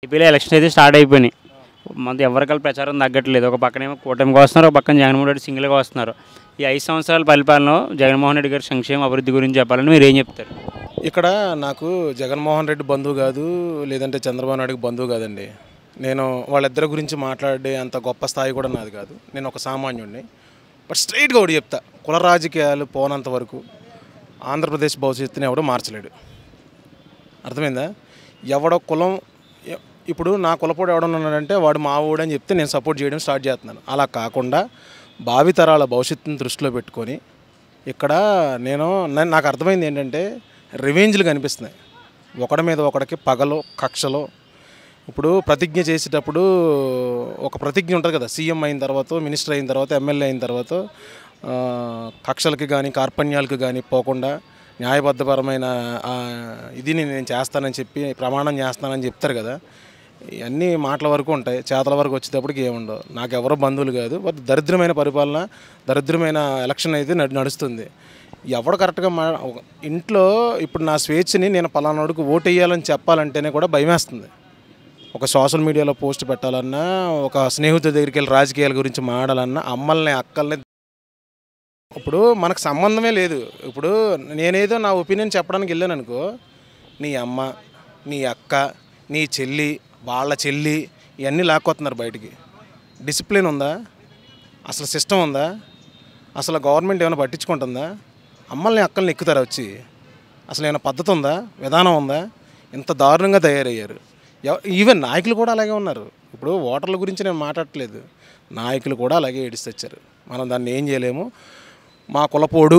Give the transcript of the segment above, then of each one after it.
ఏపీలో ఎలక్షన్ అయితే స్టార్ట్ అయిపోయినాయి. మనది ఎవరికల్ ప్రచారం తగ్గట్లేదు. ఒక పక్కనేమో కూటమికి వస్తున్నారు, ఒక పక్కన జగన్మోహన్ రెడ్డి సింగిల్గా వస్తున్నారు. ఈ 5 సంవత్సరాల పరిపాలనలో జగన్మోహన్ రెడ్డి గారి సంక్షేమ అభివృద్ధి గురించి చెప్పాలని మీరు ఏం చెప్తారు? ఇక్కడ నాకు జగన్మోహన్ రెడ్డి బంధువు కాదు, లేదంటే చంద్రబాబు నాయుడుకి బంధువు కాదండి. నేను వాళ్ళిద్దరి గురించి మాట్లాడే అంత గొప్ప స్థాయి కూడా నాది కాదు. నేను ఒక సామాన్యుడిని. బట్ స్ట్రైట్గా ఒకటి చెప్తా, కుల రాజకీయాలు పోనంత వరకు ఆంధ్రప్రదేశ్ భవిష్యత్తుని ఎవడో మార్చలేడు. అర్థమైందా? ఎవడో కులం, ఇప్పుడు నా కులపోడు ఎవడన్నాడంటే వాడు మా ఊడు అని చెప్తే నేను సపోర్ట్ చేయడం స్టార్ట్ చేస్తున్నాను. అలా కాకుండా భావితరాల భవిష్యత్తుని దృష్టిలో పెట్టుకొని ఇక్కడ నాకు అర్థమైంది ఏంటంటే రివెంజ్లు కనిపిస్తున్నాయి. ఒకడి మీద ఒకడికి పగలో కక్షలో. ఇప్పుడు ప్రతిజ్ఞ చేసేటప్పుడు ఒక ప్రతిజ్ఞ ఉంటుంది కదా, సీఎం అయిన తర్వాత, మినిస్టర్ అయిన తర్వాత, ఎమ్మెల్యే అయిన తర్వాత కక్షలకి కానీ కార్పణ్యాలకు కానీ పోకుండా న్యాయబద్ధపరమైన ఇదిని నేను చేస్తానని చెప్పి ప్రమాణం చేస్తానని చెప్తారు కదా. ఇవన్నీ మాటల వరకు ఉంటాయి, చేతల వరకు వచ్చేటప్పటికి ఏముండవు. నాకు ఎవరో బంధువులు కాదు. బట్ దరిద్రమైన పరిపాలన, దరిద్రమైన ఎలక్షన్ అయితే నడుస్తుంది. ఎవడు కరెక్ట్గా ఇంట్లో ఇప్పుడు నా స్వేచ్ఛని నేను పలానాడికి ఓటు వేయాలని చెప్పాలంటేనే కూడా భయమేస్తుంది. ఒక సోషల్ మీడియాలో పోస్ట్ పెట్టాలన్నా, ఒక స్నేహితుల దగ్గరికి వెళ్ళి రాజకీయాల గురించి మాడాలన్నా అమ్మల్ని అక్కల్ని ఇప్పుడు మనకు సంబంధమే లేదు. ఇప్పుడు నేనేదో నా ఒపీనియన్ చెప్పడానికి వెళ్ళాను అనుకో, నీ అమ్మ, నీ అక్క, నీ చెల్లి, వాళ్ళ చెల్లి ఇవన్నీ లాక్కొస్తున్నారు బయటికి. డిసిప్లిన్ ఉందా? అసలు సిస్టమ్ ఉందా? అసలు గవర్నమెంట్ ఏమైనా పట్టించుకుంటుందా? అమ్మల్ని అక్కల్ని ఎక్కుతారా వచ్చి? అసలు ఏమైనా పద్ధతి ఉందా? విధానం ఉందా? ఇంత దారుణంగా తయారయ్యారు. ఈవెన్ నాయకులు కూడా అలాగే ఉన్నారు. ఇప్పుడు ఓటర్ల గురించి నేను మాట్లాడట్లేదు, నాయకులు కూడా అలాగే ఏడిస్తొచ్చారు. మనం దాన్ని ఏం చేయలేము. మా కులపోడు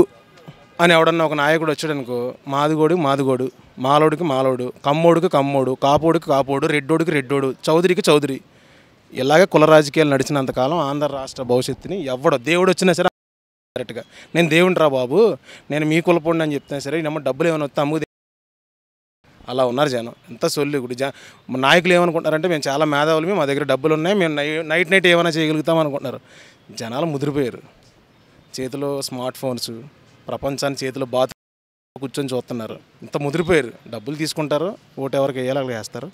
అని ఎవడన్నా ఒక నాయకుడు వచ్చాడనుకో, మాదిగోడికి మాదిగోడు, మాలోడికి మాలోడు, కమ్మోడికి కమ్మోడు, కాపోడికి కాపోడు, రెడ్డోడికి రెడ్డోడు, చౌదరికి చౌదరి. ఇలాగే కుల రాజకీయాలు నడిచినంతకాలం ఆంధ్ర రాష్ట్ర భవిష్యత్తుని ఎవడో దేవుడు వచ్చినా సరే కరెక్ట్గా, నేను దేవుని రా బాబు, నేను మీ కులపోడిని అని చెప్తున్నా సరే, నమ్మ డబ్బులు ఏమైనా వస్తే అమ్ముకు అలా ఉన్నారు జనం. ఎంత సొల్లు. ఇప్పుడు నాయకులు ఏమనుకుంటున్నారంటే మేము చాలా మేధావులు, మా దగ్గర డబ్బులు ఉన్నాయి, మేము నైట్ ఏమైనా చేయగలుగుతాం అనుకుంటున్నారు. జనాలు ముదిరిపోయారు. చేతిలో స్మార్ట్ ఫోన్స్, ప్రపంచాన్ని చేతిలో బాత్ కూర్చొని చూస్తున్నారు. ఇంత ముదిరిపోయారు. డబ్బులు తీసుకుంటారు, ఓటు ఎవరికి వేయాలి అలా వేస్తారు.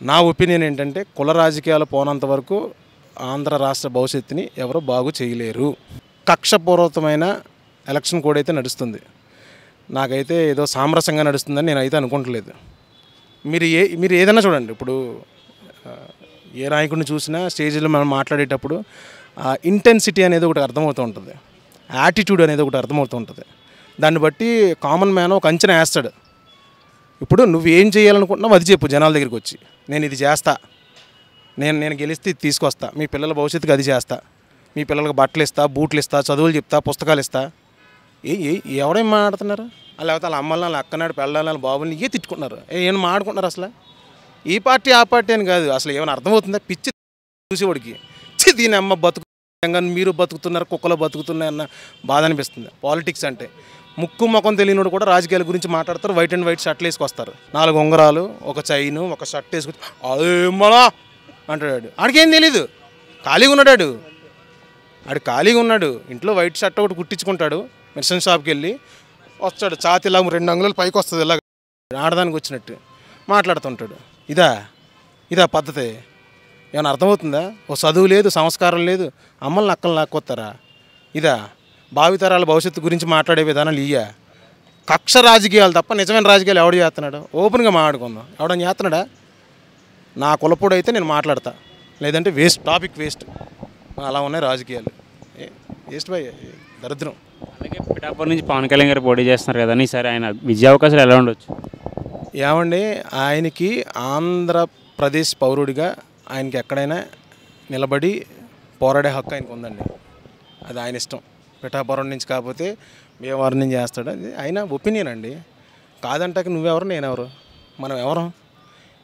నా ఒపీనియన్ ఏంటంటే కుల రాజకీయాలు పోనంత వరకు ఆంధ్ర రాష్ట్ర భవిష్యత్తుని ఎవరు బాగు చేయలేరు. కక్షపూర్వకమైన ఎలక్షన్ కోడ్ అయితే నడుస్తుంది. నాకైతే ఏదో సామరస్యంగా నడుస్తుందని నేనైతే అనుకుంటలేదు. మీరు ఏదైనా చూడండి, ఇప్పుడు ఏ నాయకుడిని చూసినా స్టేజ్లో మనం మాట్లాడేటప్పుడు ఇంటెన్సిటీ అనేది ఒకటి అర్థమవుతూ ఉంటుంది, యాటిట్యూడ్ అనేది ఒకటి అర్థమవుతూ ఉంటుంది. దాన్ని బట్టి కామన్ మ్యాన్ ఒక అంచనా వేస్తాడు. ఇప్పుడు నువ్వు ఏం చేయాలనుకుంటున్నావు అది చెప్పు జనాల దగ్గరికి వచ్చి, నేను ఇది చేస్తా, నేను గెలిస్తే ఇది తీసుకొస్తా, మీ పిల్లల భవిష్యత్తుకి అది చేస్తా, మీ పిల్లలకు బట్టలు ఇస్తా, బూట్లు ఇస్తా, చదువులు చెప్తా, పుస్తకాలు ఇస్తా. ఎవడేం మాట్లాడుతున్నారు? లేకపోతే వాళ్ళ అమ్మల్ని, వాళ్ళ అక్కనాడు, పెళ్ళాలని, బాబుని ఇవే తిట్టుకుంటున్నారు. ఏం మాట్లాడుకుంటున్నారు? అసలు ఈ పార్టీ ఆ పార్టీ అని కాదు. అసలు ఏమైనా అర్థమవుతుందా? పిచ్చి చూసేవాడికి దీని అమ్మ బతుకు, మీరు బతుకుతున్నారు, కుక్కలో బతుకుతున్నాయి అన్న బాధ అనిపిస్తుంది. పాలిటిక్స్ అంటే ముక్కు ముఖం తెలియనోడు కూడా రాజకీయాల గురించి మాట్లాడతారు. వైట్ అండ్ వైట్ షర్ట్లు వేసుకొస్తారు, 4 ఉంగరాలు, ఒక చైను, ఒక షర్ట్ వేసుకొచ్చి అదేమలా అంటాడు. ఆడికేం తెలీదు, ఖాళీగా ఉన్నాడు. ఆడు ఖాళీగా ఉన్నాడు, ఇంట్లో వైట్ షర్ట్ ఒకటి కుట్టించుకుంటాడు, మెడిసిన్ షాప్కి వెళ్ళి వస్తాడు, ఛాతి ఇలా 2 అంగుళాలు పైకి వస్తుంది, ఇలా ఆడదానికి వచ్చినట్టు మాట్లాడుతుంటాడు. ఇదా పద్ధతి? ఏమైనా అర్థమవుతుందా? ఓ చదువు లేదు, సంస్కారం లేదు, అమ్మల్ని అక్కల్ని లాక్కొస్తారా? ఇదా భావితరాల భవిష్యత్తు గురించి మాట్లాడే విధానాలు? కక్ష రాజకీయాలు తప్ప నిజమైన రాజకీయాలు ఎవడు చేస్తున్నాడు? ఓపెన్గా మాట్లాడుకుందాం. ఎవడని చేస్తున్నాడా? నా కులపోడు అయితే నేను మాట్లాడతా, లేదంటే వేస్ట్, టాపిక్ వేస్ట్. అలా ఉన్నాయి రాజకీయాలు, వేస్ట్ బై, దరిద్రం. అలాగే పిఠాపురం నుంచి పవన్ కళ్యాణ్ గారు పోటీ చేస్తున్నారు కదా, ఈసారి ఆయన విజయ అవకాశాలు ఎలా ఉండొచ్చు? ఏమండి, ఆయనకి ఆంధ్రప్రదేశ్ పౌరుడిగా ఆయనకి ఎక్కడైనా నిలబడి పోరాడే హక్కు ఆయనకు ఉందండి. అది ఆయన ఇష్టం. పిఠాపురం నుంచి కాకపోతే భీమవరం నుంచి చేస్తాడు, అది ఆయన ఒపీనియన్ అండి. కాదంటాక నువ్వెవరు, నేనెవరు, మనం ఎవరు?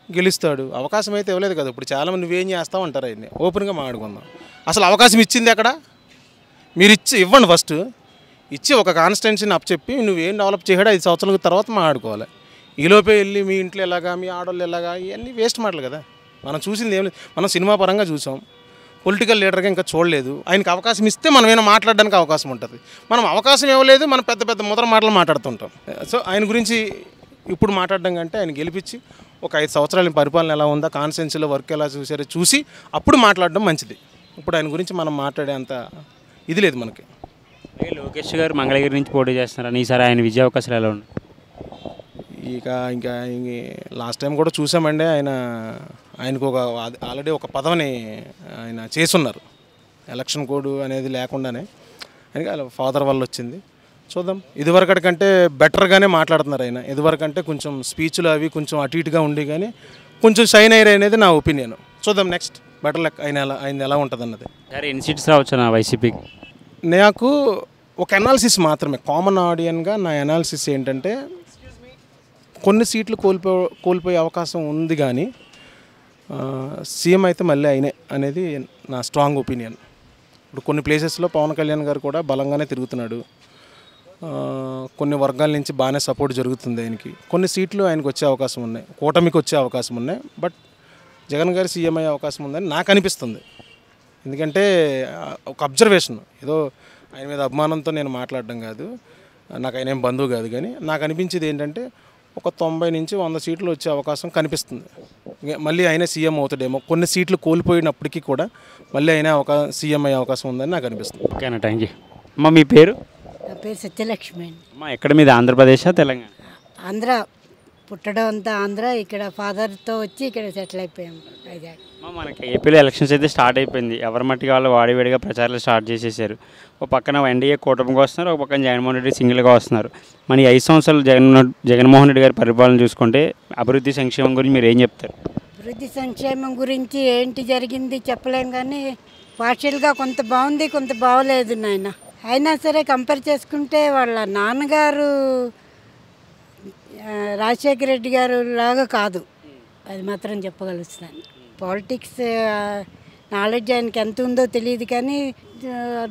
గెలుస్తాడు. అవకాశం అయితే ఇవ్వలేదు కదా. ఇప్పుడు చాలామంది నువ్వేం చేస్తావు అంటారు. ఆయన్ని ఓపెన్గా మాట్లాడుకుందాం. అసలు అవకాశం ఇచ్చింది అక్కడ? మీరు ఇవ్వండి, ఫస్ట్ ఇచ్చి ఒక కాన్స్టిట్యున్సీని అప్పచెప్పి నువ్వేం డెవలప్ చేయడా 5 సంవత్సరాల తర్వాత మాట్లాడుకోవాలి. ఈలోపే వెళ్ళి మీ ఇంట్లో ఎలాగా, మీ ఆడవాళ్ళు ఎలాగా, ఇవన్నీ వేస్ట్ మాటలు కదా. మనం చూసింది ఏం లేదు. మనం సినిమా పరంగా చూసాం, పొలిటికల్ లీడర్గా ఇంకా చూడలేదు. ఆయనకి అవకాశం ఇస్తే మనం ఏమైనా మాట్లాడడానికి అవకాశం ఉంటుంది. మనం అవకాశం ఇవ్వలేదు, మనం పెద్ద పెద్ద ముద్ర మాటలు మాట్లాడుతుంటాం. సో ఆయన గురించి ఇప్పుడు మాట్లాడడం కంటే ఆయన గెలిపించి ఒక 5 సంవత్సరాల పరిపాలన ఎలా ఉందా, కాన్స్టిట్యున్సీలో వర్క్ ఎలా చూసారో చూసి అప్పుడు మాట్లాడడం మంచిది. ఇప్పుడు ఆయన గురించి మనం మాట్లాడే అంత ఇది లేదు మనకి. లోకేష్ గారు మంగళగిరి నుంచి పోటీ చేస్తున్నారని ఈసారి ఆయన విజయ అవకాశాలు ఎలా ఉన్నాయి? ఇంకా లాస్ట్ టైం కూడా చూసామండి. ఆయనకు ఆల్రెడీ ఒక పదవిని ఆయన చేసున్నారు. ఎలక్షన్ కోడ్ అనేది లేకుండానే ఆయనకి వాళ్ళ ఫాదర్ వల్ల వచ్చింది. చూద్దాం. ఇదివరకటి కంటే బెటర్గానే మాట్లాడుతున్నారు ఆయన. ఇదివరకంటే కొంచెం స్పీచ్లు అవి కొంచెం అటు ఇటుగా ఉండి కానీ కొంచెం షైన్ అయ్యారు అనేది నా ఒపీనియన్. చూద్దాం నెక్స్ట్ బెటర్ లెక్క ఆయన ఎలా ఉంటుంది అన్నది. సరే, ఎన్ని సీట్స్ రావచ్చు నా వైసీపీకి? నాకు ఒక అనాలిసిస్ మాత్రమే, కామన్ ఆడియన్గా నా అనాలిసిస్ ఏంటంటే కొన్ని సీట్లు కోల్పోయే అవకాశం ఉంది కానీ సీఎం అయితే మళ్ళీ అయినే అనేది నా స్ట్రాంగ్ ఒపీనియన్. ఇప్పుడు కొన్ని ప్లేసెస్లో పవన్ కళ్యాణ్ గారు కూడా బలంగానే తిరుగుతున్నాడు. కొన్ని వర్గాల నుంచి బాగానే సపోర్ట్ జరుగుతుంది ఆయనకి. కొన్ని సీట్లు ఆయనకు వచ్చే అవకాశం ఉన్నాయి, కూటమికి వచ్చే అవకాశం ఉన్నాయి. బట్ జగన్ గారు సీఎం అయ్యే అవకాశం ఉందని నాకు అనిపిస్తుంది. ఎందుకంటే ఒక అబ్జర్వేషన్, ఏదో ఆయన మీద అభిమానంతో నేను మాట్లాడడం కాదు, నాకు ఆయన ఏం బంధువు కాదు. కానీ నాకు అనిపించేది ఏంటంటే ఒక 90 నుంచి 100 సీట్లు వచ్చే అవకాశం కనిపిస్తుంది. మళ్ళీ ఆయన సీఎం అవుతాడేమో. కొన్ని సీట్లు కోల్పోయినప్పటికీ కూడా మళ్ళీ ఆయన సీఎం అయ్యే అవకాశం ఉందని నాకు అనిపిస్తుంది. ఓకేనా, థ్యాంక్ యూ. అమ్మ, మీ పేరు? నా పేరు సత్యలక్ష్మి అండి. అమ్మ, ఎక్కడ మీది? ఆంధ్రప్రదేశా తెలంగాణ? ఆంధ్ర, పుట్టడం అంతా ఆంధ్ర. ఇక్కడ ఫాదర్తో వచ్చి ఇక్కడ సెటిల్ అయిపోయాం. మనకి ఏపీలో ఎలక్షన్స్ అయితే స్టార్ట్ అయిపోయింది. ఎవరి మట్టికి వాళ్ళు వాడివేడిగా ప్రచారాలు స్టార్ట్ చేసేసారు. ఒక పక్కన ఎన్డీఏ కూటమిగా వస్తున్నారు, ఒక పక్కన జగన్మోహన్ రెడ్డి సింగిల్గా వస్తున్నారు. మన ఈ 5 సంవత్సరాలు జగన్మోహన్ రెడ్డి గారి పరిపాలన చూసుకుంటే అభివృద్ధి సంక్షేమం గురించి మీరు ఏం చెప్తారు? అభివృద్ధి సంక్షేమం గురించి ఏంటి జరిగింది చెప్పలేం కానీ పార్షియల్గా కొంత బాగుంది, కొంత బాగోలేదు నాయన. అయినా సరే కంపేర్ చేసుకుంటే వాళ్ళ నాన్నగారు రాజశేఖర రెడ్డి గారు లాగా కాదు, అది మాత్రం చెప్పగలుగుతాను. పాలిటిక్స్ నాలెడ్జ్ ఆయనకి ఎంత ఉందో తెలియదు కానీ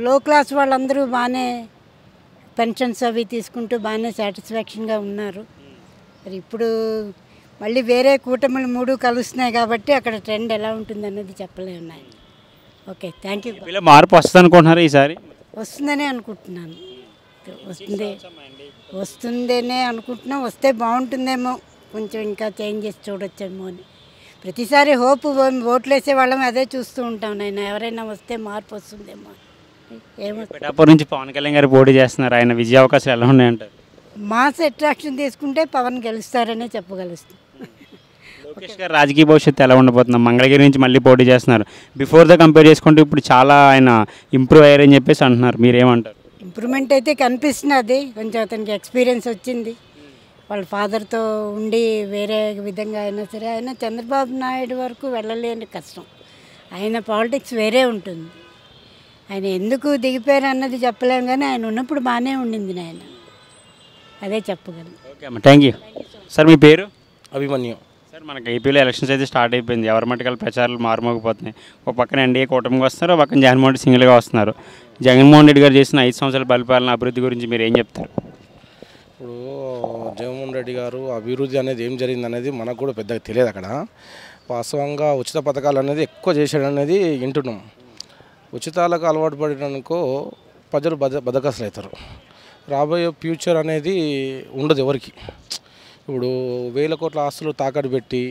లో క్లాస్ వాళ్ళందరూ బాగానే పెన్షన్స్ అవి తీసుకుంటూ బాగానే సాటిస్ఫాక్షన్గా ఉన్నారు. మరి ఇప్పుడు మళ్ళీ వేరే కూటములు 3 కలుస్తున్నాయి కాబట్టి అక్కడ ట్రెండ్ ఎలా ఉంటుంది అన్నది చెప్పలేము నాయన. Okay, thank you. ఇలా మార్పు వస్తుంది అనుకుంటున్నారు ఈసారి? వస్తుందనే అనుకుంటున్నాను. వస్తుందనే అనుకుంటున్నాం. వస్తే బాగుంటుందేమో, కొంచెం ఇంకా చేంజెస్ చూడొచ్చేమో అని. ప్రతిసారి హోప్ ఓట్లు వేసే వాళ్ళం అదే చూస్తూ ఉంటాం నేను. ఎవరైనా వస్తే మార్పు వస్తుందేమో. ఏమో. పిఠాపురం నుంచి పవన్ కళ్యాణ్ గారు పోటీ చేస్తున్నారు. ఆయన విజయ అవకాశాలు ఎలా ఉన్నాయంటారు? మాస్ అట్రాక్షన్ తీసుకుంటే పవన్ గెలుస్తారనే చెప్పగలుస్తాం. లోకేష్ గారు రాజకీయ భవిష్యత్తు ఎలా ఉండబోతున్నాం? మంగళగిరి నుంచి మళ్ళీ పోటీ చేస్తున్నారు. బిఫోర్ ద కంపేర్ చేసుకుంటే ఇప్పుడు చాలా ఆయన ఇంప్రూవ్ అయ్యారని చెప్పేసి అంటున్నారు. మీరేమంటారు? ఇంప్రూవ్మెంట్ అయితే కనిపిస్తున్నది. కొంచెం అతనికి ఎక్స్పీరియన్స్ వచ్చింది. వాళ్ళ ఫాదర్తో ఉండి వేరే విధంగా అయినా సరే ఆయన చంద్రబాబు నాయుడు వరకు వెళ్ళలేని కష్టం. ఆయన పాలిటిక్స్ వేరే ఉంటుంది. ఆయన ఎందుకు దిగిపోయారు అన్నది చెప్పలేము కానీ ఆయన ఉన్నప్పుడు బాగానే ఉండింది ఆయన, అదే చెప్పగలను. ఓకే అమ్మ, థ్యాంక్ యూ. సార్, మీ పేరు? అభిమన్యు. సార్, మనకి ఏపీలో ఎలక్షన్స్ అయితే స్టార్ట్ అయిపోయింది. ఎవరి మట్టుకల్ ప్రచారాలు మారుమోగిపోతున్నాయి. ఒక పక్కన ఎన్డీఏ కూటమికి వస్తున్నారు, ఒక పక్కన జగన్మోహన్ రెడ్డి సింగిల్గా వస్తున్నారు. జగన్మోహన్ రెడ్డి గారు చేసిన 5 సంవత్సరాల పరిపాలన అభివృద్ధి గురించి మీరు ఏం చెప్తారు? ఇప్పుడు జగన్మోహన్ రెడ్డి గారు అభివృద్ధి అనేది ఏం జరిగింది అనేది మనకు కూడా పెద్దగా తెలియదు. అక్కడ వాస్తవంగా ఉచిత పథకాలు అనేది ఎక్కువ చేసాడు అనేది వింటున్నాం. ఉచితాలకు అలవాటు పడడానికో ప్రజలు బద్దకస్తులు అవుతారు. రాబోయే ఫ్యూచర్ అనేది ఉండదు ఎవరికి. ఇప్పుడు 1000 కోట్ల ఆస్తులు తాకట్టు పెట్టి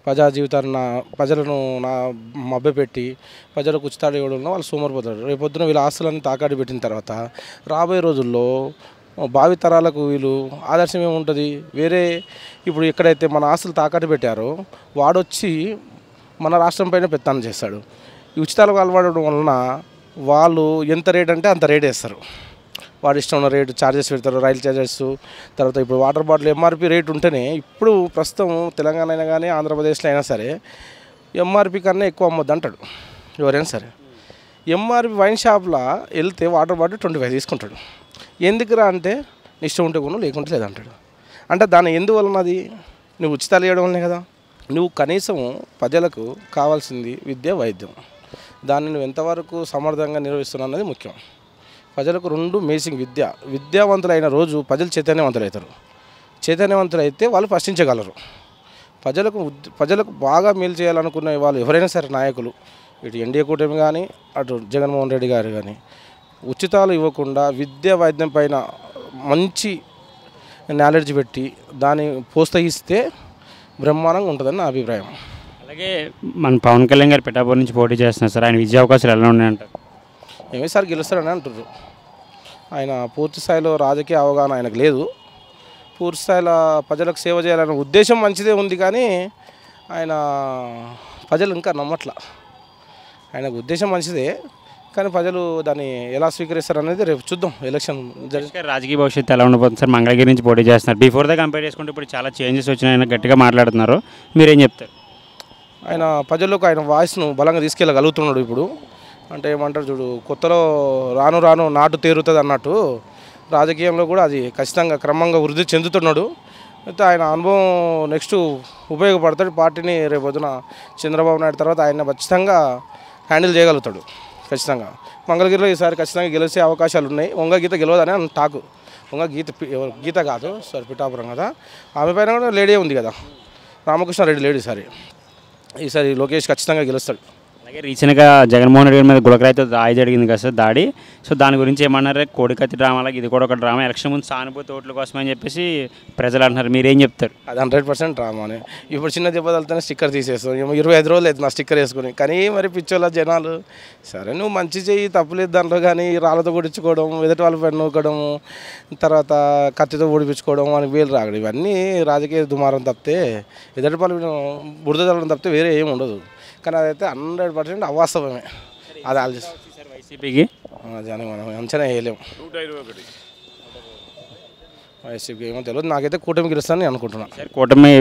ప్రజా జీవితాన్ని ప్రజలను మభ్యపెట్టి ప్రజలకు ఉచితాలు ఇవ్వడంలో వాళ్ళు సోమరిపోతారు. రేపొద్దున వీళ్ళ ఆస్తులను తాకట్టు పెట్టిన తర్వాత రాబోయే రోజుల్లో భావితరాలకు వీళ్ళు ఆదర్శం ఏముంటుంది? వేరే ఇప్పుడు ఎక్కడైతే మన ఆస్తులు తాకట్టు పెట్టారో వాడొచ్చి మన రాష్ట్రం పైన పెత్తనం చేస్తాడు. ఈ ఉచితాలకు అలవాడడం వలన వాళ్ళు ఎంత రేట్ అంటే అంత రేట్ వేస్తారు. వాడు ఇష్టం ఉన్న రేటు ఛార్జెస్ పెడతారు, రైలు ఛార్జెస్. తర్వాత ఇప్పుడు వాటర్ బాటిల్ ఎంఆర్పి రేట్ ఉంటేనే ఇప్పుడు ప్రస్తుతం తెలంగాణ అయినా కానీ ఆంధ్రప్రదేశ్లో అయినా సరే ఎంఆర్పి కన్నా ఎక్కువ అమ్మొద్దు అంటాడు ఎవరైనా సరే. ఎంఆర్పి వైన్ షాప్లో వెళ్తే వాటర్ బాటిల్ 25 తీసుకుంటాడు. ఎందుకురా అంటే ఇష్టం ఉంటే కొను, లేకుంటే లేదంటాడు. అంటే దాని ఎందువలన? అది నువ్వు ఉచితాలు ఇవ్వడం వల్లనే కదా. నువ్వు కనీసం ప్రజలకు కావాల్సింది విద్య, వైద్యం. దాన్ని నువ్వు ఎంతవరకు సమర్థంగా నిర్వహిస్తున్నావు అన్నది ముఖ్యం. ప్రజలకు 2 మేసింగ్ విద్యావంతులైన రోజు ప్రజలు చైతన్యవంతులవుతారు. చైతన్యవంతులైతే వాళ్ళు ప్రశ్నించగలరు. ప్రజలకు బాగా మేలు చేయాలనుకునే వాళ్ళు ఎవరైనా సరే నాయకులు, ఇటు ఎన్డీఏ కూటమి కానీ అటు జగన్మోహన్ రెడ్డి గారు కానీ ఉచితాలు ఇవ్వకుండా విద్యా వైద్యం పైన మంచి నాలెడ్జ్ పెట్టి దాన్ని ప్రోత్సహిస్తే బ్రహ్మాండంగా ఉంటుందని నా అభిప్రాయం. అలాగే మన పవన్ కళ్యాణ్ గారు పిఠాపురం నుంచి పోటీ చేస్తున్నారు సార్, ఆయన విజయ అవకాశాలు ఎలా ఉన్నాయంటారు? ఏమేసారి గెలుస్తారని అంటారు. ఆయన పూర్తి స్థాయిలో రాజకీయ అవగాహన ఆయనకు లేదు. పూర్తి స్థాయిలో ప్రజలకు సేవ చేయాలనే ఉద్దేశం మంచిదే ఉంది, కానీ ఆయన ప్రజలు ఇంకా నమ్మట్ల. ఆయనకు ఉద్దేశం మంచిదే, కానీ ప్రజలు దాన్ని ఎలా స్వీకరిస్తారు అనేది రేపు చూద్దాం. ఎలక్షన్ రాజకీయ భవిష్యత్తు ఎలా ఉండబోతుంది సార్? మంగళగిరి నుంచి పోటీ చేస్తున్నారు. బిఫోర్ ద కంపేర్ చేసుకుంటే ఇప్పుడు చాలా చేంజెస్ వచ్చినాయి, ఆయన గట్టిగా మాట్లాడుతున్నారు, మీరేం చెప్తారు? ఆయన ప్రజల్లోకి ఆయన వాయిస్ను బలంగా తీసుకెళ్ళగలుగుతున్నాడు. ఇప్పుడు అంటే ఏమంటారు చూడు, కొత్తలో రాను రాను నాటు తేరుతుంది అన్నట్టు రాజకీయంలో కూడా అది ఖచ్చితంగా క్రమంగా వృద్ధి చెందుతున్నాడు. అయితే ఆయన అనుభవం నెక్స్ట్ ఉపయోగపడతాడు. పార్టీని రేపొద్దున చంద్రబాబు నాయుడు తర్వాత ఆయన ఖచ్చితంగా హ్యాండిల్ చేయగలుగుతాడు. ఖచ్చితంగా మంగళగిరిలో ఈసారి ఖచ్చితంగా గెలిచే అవకాశాలు ఉన్నాయి. వంగగీత గెలవదని అని టాకు. గీత కాదు సార్, పిఠాపురం కదా, ఆమె పైన కూడా లేడీ ఉంది కదా, రామకృష్ణారెడ్డి లేడీ. ఈసారి లోకేష్ ఖచ్చితంగా గెలుస్తాడు. అలాగే రీసెంట్గా జగన్మోహన్ రెడ్డి మీద గులకరాయితో దాడి జరిగింది కదా సార్, దాడి. సో దాని గురించి ఏమన్నారు? కోడికత్తి డ్రామాలకి ఇది కూడా ఒక డ్రామా, ఎలక్షన్ ముందు సానుభూతి ఓట్ల కోసం అని చెప్పేసి ప్రజలు అంటున్నారు, మీరేం చెప్తారు? అది 100% డ్రామానే. ఇప్పుడు చిన్న దెబ్బ తగిలితేనే స్టిక్కర్ తీసేస్తాం. 25 రోజులు అవుతుంది నా స్టిక్కర్ వేసుకుని. కానీ మరి పిచ్చోళ్ళ జనాలు, సరే నువ్వు మంచి చెయ్యి తప్పులేదు దాంట్లో, కానీ రాళ్ళతో పొడిచుకోవడం, ఎదుటి వాళ్ళ పైన నూకడం, తర్వాత కత్తితో పొడిపించుకోవడం, మనకి వేలు రాగడం, ఇవన్నీ రాజకీయ దుమారం తప్పితే, ఎదుటి వాళ్ళు బురద తగ్గడం తప్పితే వేరే ఏమి ఉండదు. కానీ అదైతే 100% అవాస్తవమే. అది ఆలోచిస్తారు వైసీపీకి, అది అని మనం అంచనా వేయలేము. వైసీపీకి ఏమో తెలియదు, నాకైతే కూటమి గెలుస్తానని అనుకుంటున్నాను. కూటమి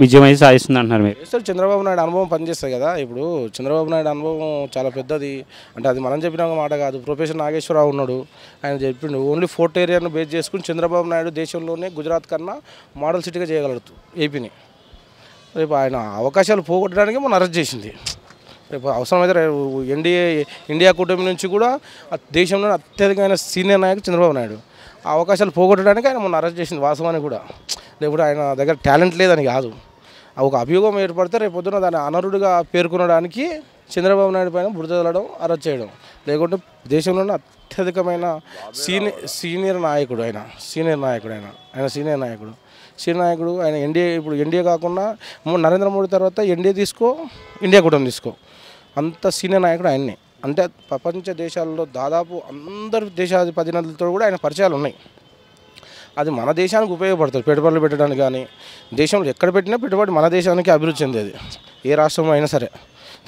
విజయం అయితే సాధిస్తుంది అంటున్నారు మీరు? సార్ చంద్రబాబు నాయుడు అనుభవం పనిచేస్తుంది కదా. ఇప్పుడు చంద్రబాబు నాయుడు అనుభవం చాలా పెద్దది. అంటే అది మనం చెప్పిన మాట కాదు. ప్రొఫెసర్ నాగేశ్వరరావు ఉన్నాడు, ఆయన చెప్పిండు ఓన్లీ ఫోర్ట్ ఏరియాను బేస్ చేసుకుని చంద్రబాబు నాయుడు దేశంలోనే గుజరాత్ కన్నా మోడల్ సిటీగా చేయగలుగుతూ ఏపీని. రేపు ఆయన అవకాశాలు పోగొట్టడానికి మనం అరెస్ట్ చేసింది. రేపు అవసరమైతే ఇండియా కూటమి నుంచి కూడా దేశంలోనే అత్యధికమైన సీనియర్ నాయకుడు చంద్రబాబు నాయుడు. ఆ అవకాశాలు పోగొట్టడానికి ఆయన మొన్న అరెస్ట్ చేసింది వాస్తవానికి కూడా. లేకపోతే ఆయన దగ్గర టాలెంట్ లేదని కాదు, ఒక అభియోగం ఏర్పడితే రేపు పొద్దున దాన్ని అనర్హుడిగా పేర్కొనడానికి చంద్రబాబు నాయుడు పైన బురద చల్లడం, అరెస్ట్ చేయడం. లేకుంటే దేశంలోనే అత్యధికమైన సీనియర్ నాయకుడు ఆయన సీనియర్ నాయకుడు. ఆయన ఇప్పుడు ఎన్డీఏ కాకుండా నరేంద్ర మోడీ తర్వాత ఎన్డీఏ తీసుకో, ఇండియా కూటమి తీసుకో, అంత సీనియర్ నాయకుడు ఆయన్నే. అంటే ప్రపంచ దేశాల్లో దాదాపు అందరు దేశాధిపతితో కూడా ఆయన పరిచయాలు ఉన్నాయి. అది మన దేశానికి ఉపయోగపడుతుంది, పెట్టుబడులు పెట్టడానికి. కానీ దేశంలో ఎక్కడ పెట్టినా పెట్టుబడి మన దేశానికి అభివృద్ధి చెందేది. ఏ రాష్ట్రం అయినా సరే,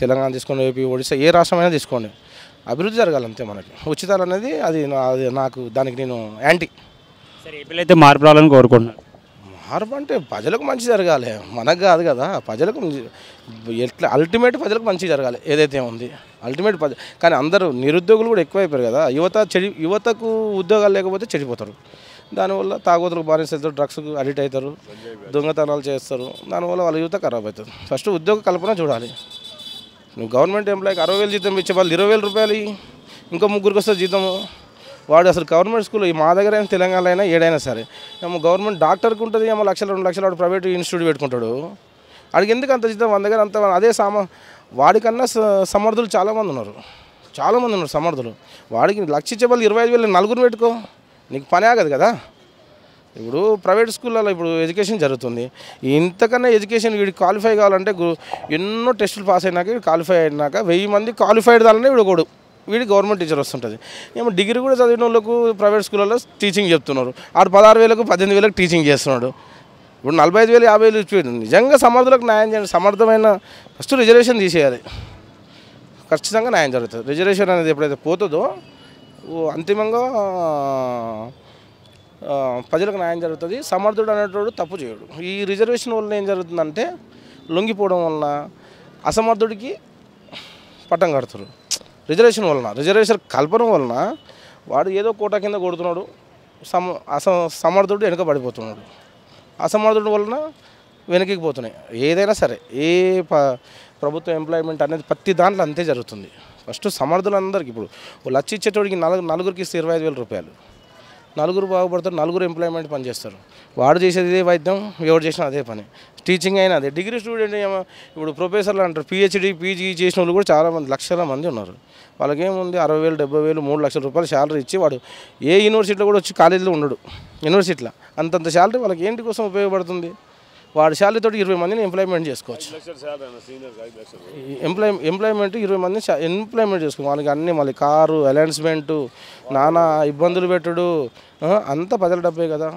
తెలంగాణ తీసుకోండి, ఏపీ, ఒడిశా, ఏ రాష్ట్రమైనా తీసుకోండి, అభివృద్ధి జరగాలి అంతే. మనకి ఉచితాలు అనేది అది నాకు దానికి నేను యాంటీ. సరే, ఏపీలో అయితే మార్పు రావాలని కోరుకుంటున్నారు. మార్పు అంటే ప్రజలకు మంచి జరగాలి, మనకు కాదు కదా. ప్రజలకు ఎట్లా అల్టిమేట్ ప్రజలకు మంచి జరగాలి ఏదైతే ఉంది అల్టిమేట్. కానీ అందరూ నిరుద్యోగులు కూడా ఎక్కువైపోయారు కదా. యువతకు ఉద్యోగాలు లేకపోతే చెడిపోతారు. దానివల్ల తాగుబోతులకు బానిసలు, డ్రగ్స్కు అడిక్ట్ అవుతారు, దొంగతనాలు చేస్తారు. దానివల్ల వాళ్ళ యువత ఖరాబ్ అవుతుంది. ఫస్ట్ ఉద్యోగ కల్పన చూడాలి. నువ్వు గవర్నమెంట్ ఎంప్లాయీకి 60,000 జీతం ఇచ్చే వాళ్ళు 20,000 రూపాయలు ఇంకో ముగ్గురికి వస్తే జీతము. వాడు అసలు గవర్నమెంట్ స్కూల్ మా దగ్గర అయినా తెలంగాణలో అయినా ఏడైనా సరే ఏమో గవర్నమెంట్ డాక్టర్కి ఉంటుంది, ఏమో 1,00,000 2 లక్షలు వాడు ప్రైవేట్ ఇన్స్టిట్యూట్ పెట్టుకుంటాడు. వాడికి ఎందుకు అంత జీతం? మన దగ్గర అంత అదే వాడికన్నా సమర్థులు చాలామంది ఉన్నారు సమర్థులు. వాడికి 1,00,000 ఇచ్చే వాళ్ళు 25,000 నలుగురు పెట్టుకో, నీకు పని ఆగదు కదా. ఇప్పుడు ప్రైవేట్ స్కూళ్ళలో ఇప్పుడు ఎడ్యుకేషన్ జరుగుతుంది. ఇంతకన్నా ఎడ్యుకేషన్ వీడికి క్వాలిఫై కావాలంటే ఎన్నో టెస్టులు పాస్ అయినాక క్వాలిఫై అయినాక 1000 మంది క్వాలిఫైడ్ దానినే వీడి గవర్నమెంట్ టీచర్ వస్తుంటుంది. ఏమో డిగ్రీ కూడా చదివిన వాళ్ళకు ప్రైవేట్ స్కూళ్ళలో టీచింగ్ చెప్తున్నారు. ఆడు 16,000 18,000 టీచింగ్ చేస్తున్నాడు. ఇప్పుడు 45,000 50,000 ఇచ్చి నిజంగా సమర్థులకు న్యాయం చేయండి. సమర్థమైన ఫస్ట్ రిజర్వేషన్ తీసేయాలి, ఖచ్చితంగా న్యాయం జరుగుతుంది. రిజర్వేషన్ అనేది ఎప్పుడైతే పోతుందో అంతిమంగా ప్రజలకు న్యాయం జరుగుతుంది. సమర్థుడు అనేటోడు తప్పు చేయడు. ఈ రిజర్వేషన్ వల్ల ఏం జరుగుతుందంటే లొంగిపోవడం వలన అసమర్థుడికి పట్టం కడుతున్నారు. రిజర్వేషన్ కల్పన వలన వాడు ఏదో కోటా కింద కొడుతున్నాడు, సమర్థుడు వెనుక పడిపోతున్నాడు. అసమర్థుడు వలన వెనక్కి పోతున్నాయి. ఏదైనా సరే ఏ ప్రభుత్వ ఎంప్లాయ్మెంట్ అనేది ప్రతి దాంట్లో అంతే జరుగుతుంది. ఫస్ట్ సమర్థులందరికీ ఇప్పుడు 1,00,000 ఇచ్చేటోడికి నలుగురికి ఇస్తే 25,000 రూపాయలు, నలుగురు బాగుపడతారు, నలుగురు ఎంప్లాయ్మెంట్ పని చేస్తారు. వాడు చేసేది ఇదే వైద్యం, ఎవరు చేసినా అదే పని. టీచింగ్ అయినా అదే. డిగ్రీ స్టూడెంట్ ఇప్పుడు ప్రొఫెసర్లు అంటారు, PhD పీజీ చేసిన వాళ్ళు కూడా చాలామంది, లక్షల మంది ఉన్నారు. వాళ్ళకేముంది 60,000 70,000 3 లక్షల రూపాయలు శాలరీ ఇచ్చి వాడు ఏ యూనివర్సిటీలో కూడా వచ్చి కాలేజీలో ఉండడు. యూనివర్సిటీలో అంతంత శాలరీ వాళ్ళకి ఏంటి కోసం ఉపయోగపడుతుంది? వాడి శాలరీతో 20 మందిని ఎంప్లాయ్మెంట్ చేసుకోవచ్చు. ఎంప్లాయ్మెంట్ 20 మందిని ఎంప్లాయ్మెంట్ చేసుకోవచ్చు. వాళ్ళకి అన్నీ మళ్ళీ కారు అలౌన్స్మెంటు నానా ఇబ్బందులు పెట్టుడు అంతా ప్రజల డబ్బే కదా.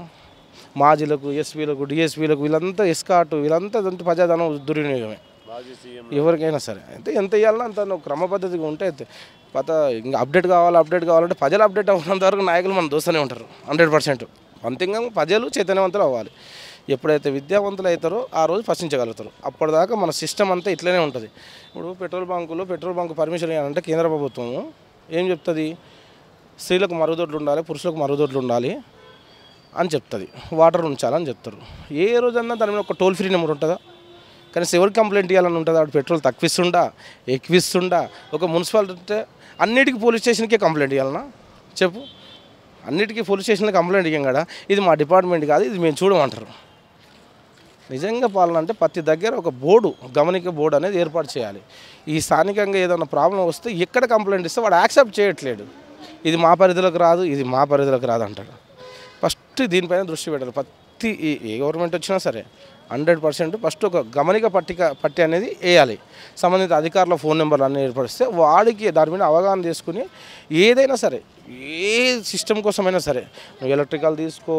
మాజీలకు ఎస్పీలకు డిఎస్పీలకు వీళ్ళంతా ఎస్కాటు వీళ్ళంతా ప్రజాధనం దుర్వినియోగమే ఎవరికైనా సరే. అయితే ఎంత ఇవ్వాలన్నా అంత క్రమ పద్ధతిగా ఉంటే ఇంకా అప్డేట్ కావాలంటే ప్రజలు అప్డేట్ అవ్వడంత వరకు నాయకులు మన దోస్తూనే ఉంటారు 100%. అంతింగా ప్రజలు చైతన్యవంతులు అవ్వాలి. ఎప్పుడైతే విద్యావంతులు అవుతారో ఆ రోజు ప్రశ్నించగలుగుతారు. అప్పటిదాకా మన సిస్టమ్ అంతా ఇట్లనే ఉంటుంది. ఇప్పుడు పెట్రోల్ బంకు పర్మిషన్ ఇవ్వాలంటే కేంద్ర ప్రభుత్వం ఏం చెప్తుంది, స్త్రీలకు మరుగుదొడ్లు ఉండాలి, పురుషులకు మరుగుదొడ్లు ఉండాలి అని చెప్తుంది, వాటర్ ఉంచాలని చెప్తారు. ఏ రోజన్నా దాని మీద ఒక టోల్ ఫ్రీ నెంబర్ ఉంటుందా? కానీ ఎవరికి కంప్లైంట్ ఇవ్వాలని ఉంటుంది? వాడు పెట్రోల్ తక్కువిస్తుండా ఎక్కువిస్తుండా? ఒక మున్సిపాలిటీ అన్నిటికీ పోలీస్ స్టేషన్కే కంప్లైంట్ ఇవ్వాలన్నా చెప్పు? అన్నిటికీ పోలీస్ స్టేషన్లో కంప్లైంట్ ఇవ్వం కదా, ఇది మా డిపార్ట్మెంట్ కాదు, ఇది మేము చూడమంటారు. నిజంగా పాలన అంటే ప్రతి దగ్గర ఒక గమనిక బోర్డు అనేది ఏర్పాటు చేయాలి. ఈ స్థానికంగా ఏదైనా ప్రాబ్లం వస్తే ఎక్కడ కంప్లైంట్ ఇస్తే వాడు యాక్సెప్ట్ చేయట్లేడు. ఇది మా పరిధిలోకి రాదు అంటాడు. ఫస్ట్ దీనిపైన దృష్టి పెట్టాలి. ప్రతి ఏ గవర్నమెంట్ వచ్చినా సరే 100% ఫస్ట్ ఒక గమనిక పట్టి అనేది వేయాలి. సంబంధిత అధికారుల ఫోన్ నెంబర్లు అన్నీ ఏర్పడిస్తే వాడికి దాని మీద అవగాహన చేసుకుని ఏదైనా సరే ఏ సిస్టమ్ కోసమైనా సరే నువ్వు ఎలక్ట్రికల్ తీసుకో,